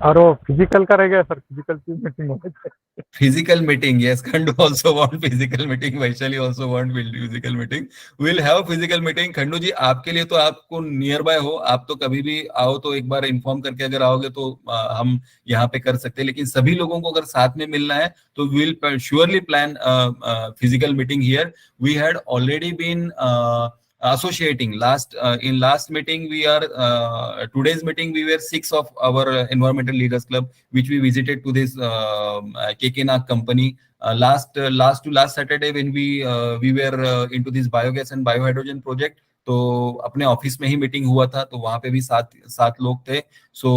और वो physical का रह गया sir, physical की meeting होनी चाहिए. Physical meeting, yes. Khandu also want physical meeting. Vaishali also want physical meeting. We'll have physical meeting. Khandu जी, आपके लिए तो आपको नियर बाय हो, आप तो कभी भी आओ तो एक बार इन्फॉर्म करके अगर आओगे तो हम यहाँ पे कर सकते हैं. लेकिन सभी लोगों को अगर साथ में मिलना है तो we'll surely plan physical meeting here. We had already been associating in last meeting. We are today's meeting we were 6 of our environmental leaders club which we visited to this KK Nag company last Saturday when we were into this biogas and biohydrogen project. तो अपने office में ही meeting हुआ था, तो वहां पे भी सात लोग थे. So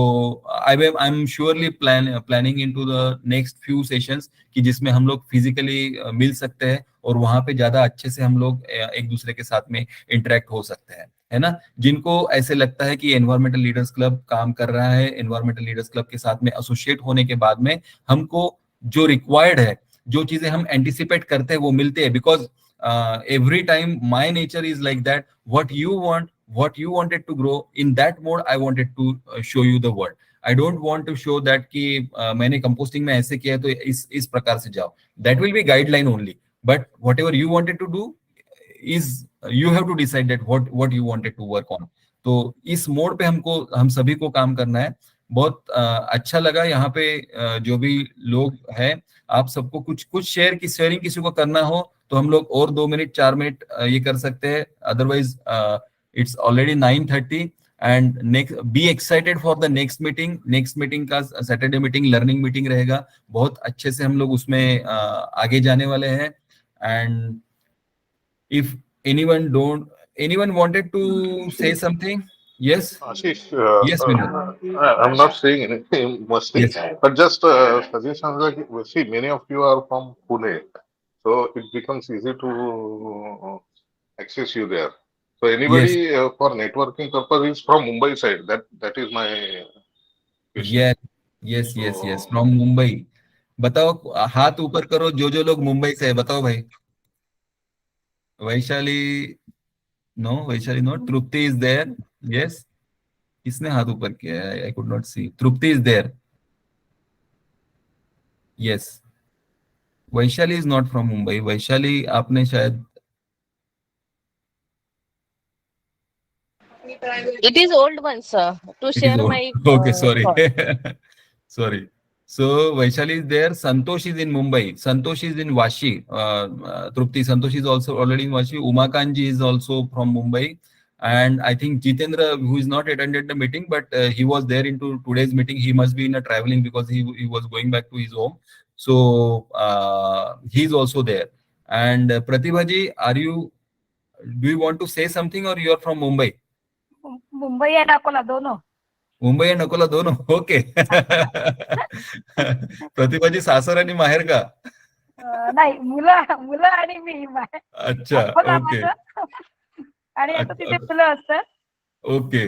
I am surely planning into the next few sessions कि जिसमें हम लोग फिजिकली मिल सकते हैं और वहां पे ज्यादा अच्छे से हम लोग एक दूसरे के साथ में इंटरेक्ट हो सकते हैं, है ना. जिनको ऐसे लगता है कि एनवायरमेंटल लीडर्स क्लब काम कर रहा है, एनवायरमेंटल लीडर्स क्लब के साथ में एसोसिएट होने के बाद में हमको जो रिक्वायर्ड है, जो चीजें हम एंटिसिपेट करते हैं वो मिलते हैं. Because every time my nature is like that, what you wanted to grow in that mode, I wanted to show you the world. I don't want to show that कि मैंने कंपोस्टिंग में ऐसे किया तो इस प्रकार से जाओ. That will be guideline only, but whatever you wanted to do is you have to decide that what you wanted to work on. तो इस मोड पे हम सभी को काम करना है. बहुत अच्छा लगा यहाँ पे जो भी लोग हैं, आप सबको कुछ शेयरिंग किसी को करना हो तो हम लोग और 2 मिनट 4 मिनट ये कर सकते हैं. Otherwise it's already 9:30 and be excited for the next meeting का सैटरडे मीटिंग लर्निंग मीटिंग रहेगा. बहुत अच्छे से हम लोग उसमें आगे जाने वाले हैं. And if anyone wanted to say something? Yes, Ashish, yes, Vinod. I'm not saying anything mostly, Yes. but just suggestions like, see, many of you are from Pune, so it becomes easy to access you there. So anybody for networking purpose is from Mumbai side. That is my question. Yes, from Mumbai. बताओ, हाथ ऊपर करो जो लोग मुंबई से है, बताओ भाई. Vaishali, No, Vaishali not. Trupti is there. Yes. किसने हाथ ऊपर किया है? I could not see. Trupti is there. Yes. Vaishali is not from Mumbai. Vaishali आपने शायद It is old one, sir. To it is share old. my Okay, sorry. thought. Sorry. So Vaishali is there. Santosh is in Mumbai. Santosh is in Vashi. Trupti, Santosh is also already in Vashi. Umakanji is also from Mumbai. And I think Jitendra, who is not attended the meeting, but he was there into today's meeting. He must be in a traveling because he was going back to his home. So he's also there. And Pratibha ji, do you want to say something or you are from Mumbai? Mumbai and Akola दोनों. मुंबई आणि अकोला दोन. Okay. प्रतिभा जी सासर आणि माहेर का? नाही मुलं आणि मी अच्छा. अकोला ओके. माझं. आणि आता तिथे अच्छा. मुलं असतात. ओके.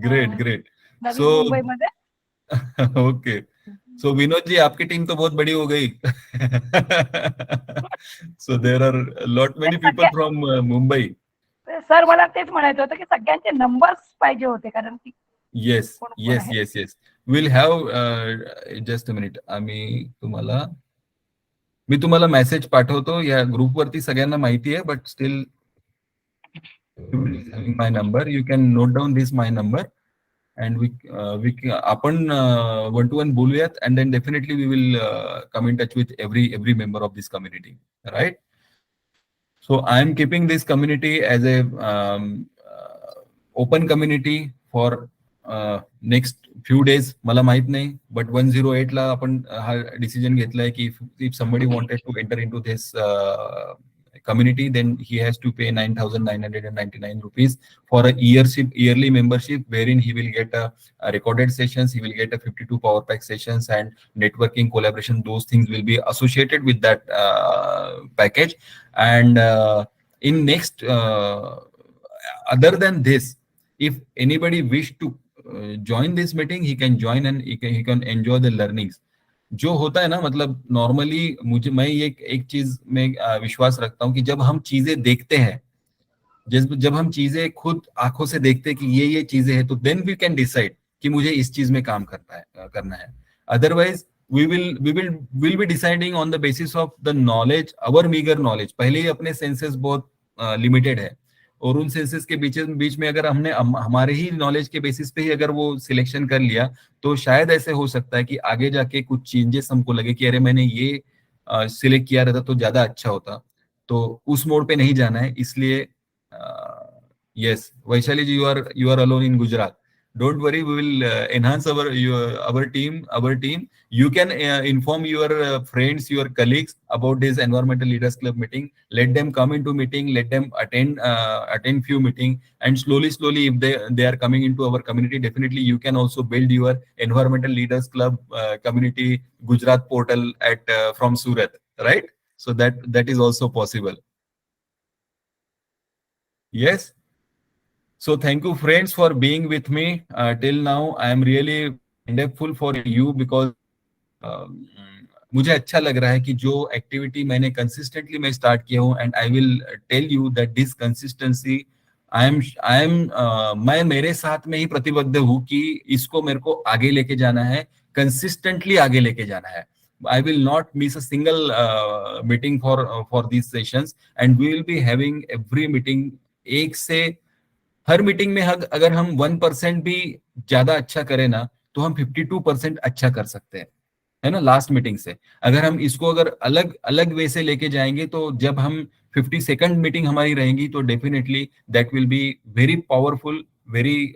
Great great. नवी So मुंबईमध्ये. ओके. सो विनोद जी, आपकी टीम तो बहुत बड़ी हो गई. So there are lot many people from Mumbai. Sir मला तेच म्हणायचं होतं की सगळ्यांचे नंबर्स पाहिजे होते कारण की Yes, कोण कोण yes, आहे. yes, yes. We'll have just a minute. मी तुम्हाला मेसेज पाठवतो या ग्रुप वरती, सगळ्यांना माहिती आहे, but still my number, you can note down this my number and आपण 1-to-1 बोलूयात and then definitely we will come in touch with every member of this community, right? So I am keeping this community as a open community for next few days. मला माहित नाही, but 108 ला आपण हा decision घेतलाय की if somebody wanted to enter into this community, then he has to pay 9,999 rupees for a yearly membership, wherein he will get a recorded sessions, he will get a 52 power pack sessions and networking, collaboration. Those things will be associated with that package. And in next, other than this, if anybody wish to join this meeting, he can join and he can enjoy the learnings. जो होता है ना, मतलब normally मैं ये एक चीज में विश्वास रखता हूँ कि जब हम चीजें देखते हैं, जब हम चीजें खुद आंखों से देखते हैं कि ये चीजें हैं, तो देन वी कैन डिसाइड कि मुझे इस चीज में काम करना है. Otherwise we will be deciding on the basis of the knowledge, our meager knowledge. पहले ही अपने सेंसेस बहुत लिमिटेड है, और उन सेंसेस के बीच में अगर हमने हमारे ही नॉलेज के बेसिस पे ही अगर वो सिलेक्शन कर लिया, तो शायद ऐसे हो सकता है कि आगे जाके कुछ चेंजेस हमको लगे कि अरे मैंने ये सिलेक्ट किया रहता तो ज्यादा अच्छा होता. तो उस मोड पे नहीं जाना है. इसलिए yes, Vaishali ji, you are alone in Gujarat. Don't worry, we will enhance our team. You can inform your friends, your colleagues about this Environmental Leaders Club meeting. Let them come into meeting. Let them attend few meeting, and slowly, if they are coming into our community, definitely you can also build your Environmental Leaders Club community Gujarat portal from Surat, right? So that is also possible. Yes. So thank you friends for being with me till now. I am really thankful for you because मुझे अच्छा लग रहा है कि जो activity मैंने consistently मैं start किया हूँ, and I will tell you that this consistency मैं मेरे साथ में ही प्रतिबद्ध हूँ कि इसको मेरे को आगे लेके जाना है, कंसिस्टेंटली आगे लेके जाना है. I will not miss a single meeting for these sessions, and we will be having every meeting. एक से हर मीटिंग में अगर हम 1% भी ज्यादा अच्छा करें ना, तो हम 52% अच्छा कर सकते हैं, है ना, लास्ट मीटिंग से. अगर हम इसको अगर अलग वे से लेके जाएंगे, तो जब हम 52nd मीटिंग हमारी रहेंगी, तो definitely that will be very powerful, very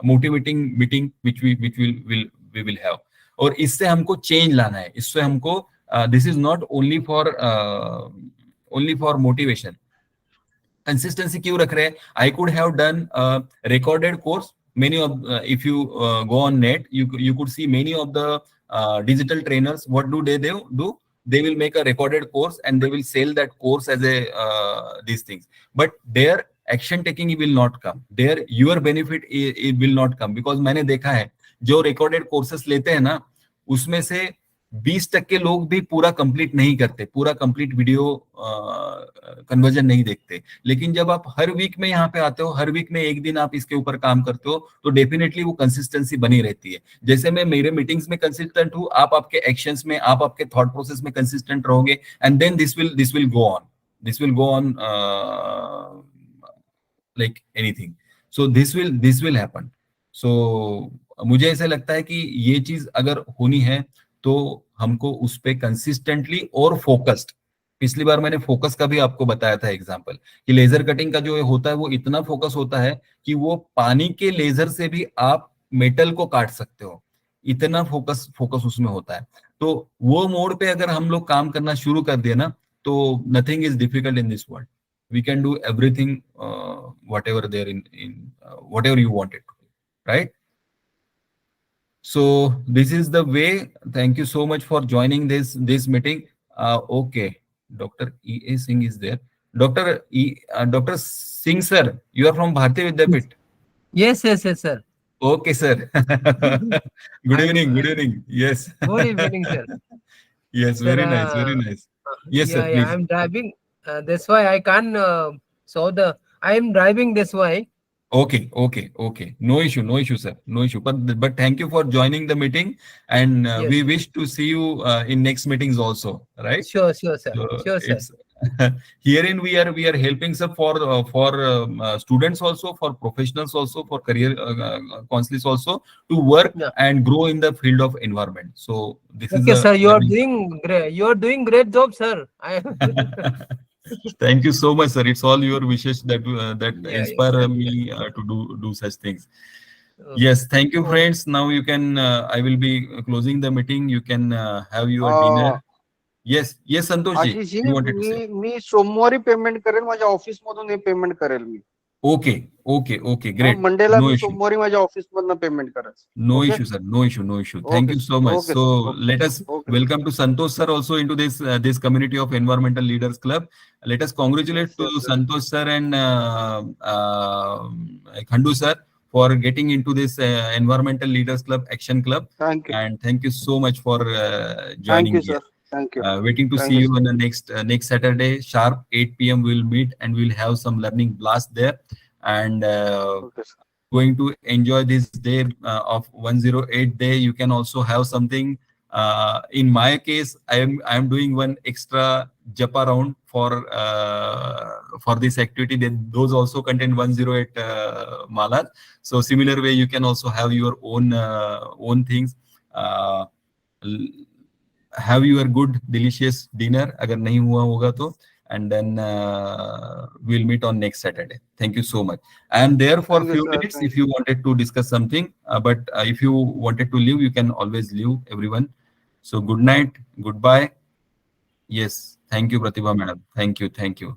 motivating meeting which we will have. और इससे हमको चेंज लाना है. इससे हमको this is not only for motivation. Consistency क्यों रख रहे हैं? I could have done recorded course. Many of if you go on net, you could see many of the digital trainers. What do? They will make a recorded course and they will sell that course as a these things. But their action taking will not come. Your benefit it will not come, because मैंने देखा है जो recorded courses लेते हैं ना, उसमें से 20% लोग भी पूरा कंप्लीट नहीं करते, पूरा कंप्लीट वीडियो कन्वर्जन नहीं देखते। लेकिन जब आप हर वीक में यहाँ पे आते हो, हर वीक में एक दिन आप इसके ऊपर काम करते हो, तो डेफिनेटली वो कंसिस्टेंसी बनी रहती है। जैसे मैं मेरे मीटिंग्स में कंसिस्टेंट हूँ, आप आपके एक्शंस में, आप आपके थॉट प्रोसेस में कंसिस्टेंट रहोगे, and then this will go on like anything. So this will happen. So मुझे ऐसा लगता है कि ये चीज अगर होनी है तो हमको उस पे कंसिस्टेंटली और फोकस्ड, पिछली बार मैंने फोकस का भी आपको बताया था एग्जांपल, कि लेजर कटिंग का जो होता है वो इतना फोकस होता है कि वो पानी के लेजर से भी आप मेटल को काट सकते हो, इतना फोकस उसमें होता है। तो वो मोड पे अगर हम लोग काम करना शुरू कर दिए ना, तो nothing is difficult in this world. We can do everything, whatever there in whatever you want it to be, right? So this is the way. Thank you so much for joining this meeting. Okay, Dr. E.A. Singh is there. Dr. Singh sir, you are from Bharati Vidyapit. Yes, sir. Okay, sir. Good evening. Yes. Good evening, sir. Yes, Sir, very nice. Yes, sir, yeah, please. I'm driving. That's why I can't I am driving this way. Okay. No issue, sir. No issue. But thank you for joining the meeting, and Yes. we wish to see you in next meetings also, right? Sure, sir. So Sure, sir. it's herein we are helping sir for students also, for professionals also, for career counselors also, to work Yeah. and grow in the field of environment. So this is Okay, the sir. You are doing great. You are doing great job, sir. Thank you so much, sir. It's all your wishes that Yeah, inspire yes, me to do such things. Okay. Yes, thank you, Okay. friends. Now you can. I will be closing the meeting. You can have your dinner. Yes, Santosh ji, Ashish ji, you wanted to say? मी सोमवारी payment करेल, माझ्या office मधून हे payment करेल मी. Okay, great. मंडेला No मी issue. सोमवारी माझ्या ऑफिस मधनं पेमेंट करेल. No Okay? issue, sir. No issue. Thank Okay, you so much. okay, So okay. let us Okay. welcome to Santosh sir also into this community of Environmental Leaders Club. Let us congratulate Yes, to yes, sir. Santosh sir and Khandu sir for getting into this Environmental Leaders Club Action Club. Thank you. And thank you so much for Thank joining you, here. sir. Thank you. Waiting to Thank see you, you sir. on the next Saturday, sharp 8 p.m. We'll meet and we'll have some learning blast there, and Okay, sir. going to enjoy this day of 108 day. You can also have something. In my case, I am doing one extra japa round for this activity. Those also contain 108 malas. So similar way, you can also have your own things. Have your good delicious dinner अगर नहीं हुआ होगा तो, and then we'll meet on next Saturday. Thank you so much. I am there for Thank you, few sir. minutes Thank if you wanted to discuss something, but if you wanted to leave, you can always leave, everyone. So good night, goodbye. Yes, thank you, Pratibha madam. Thank you.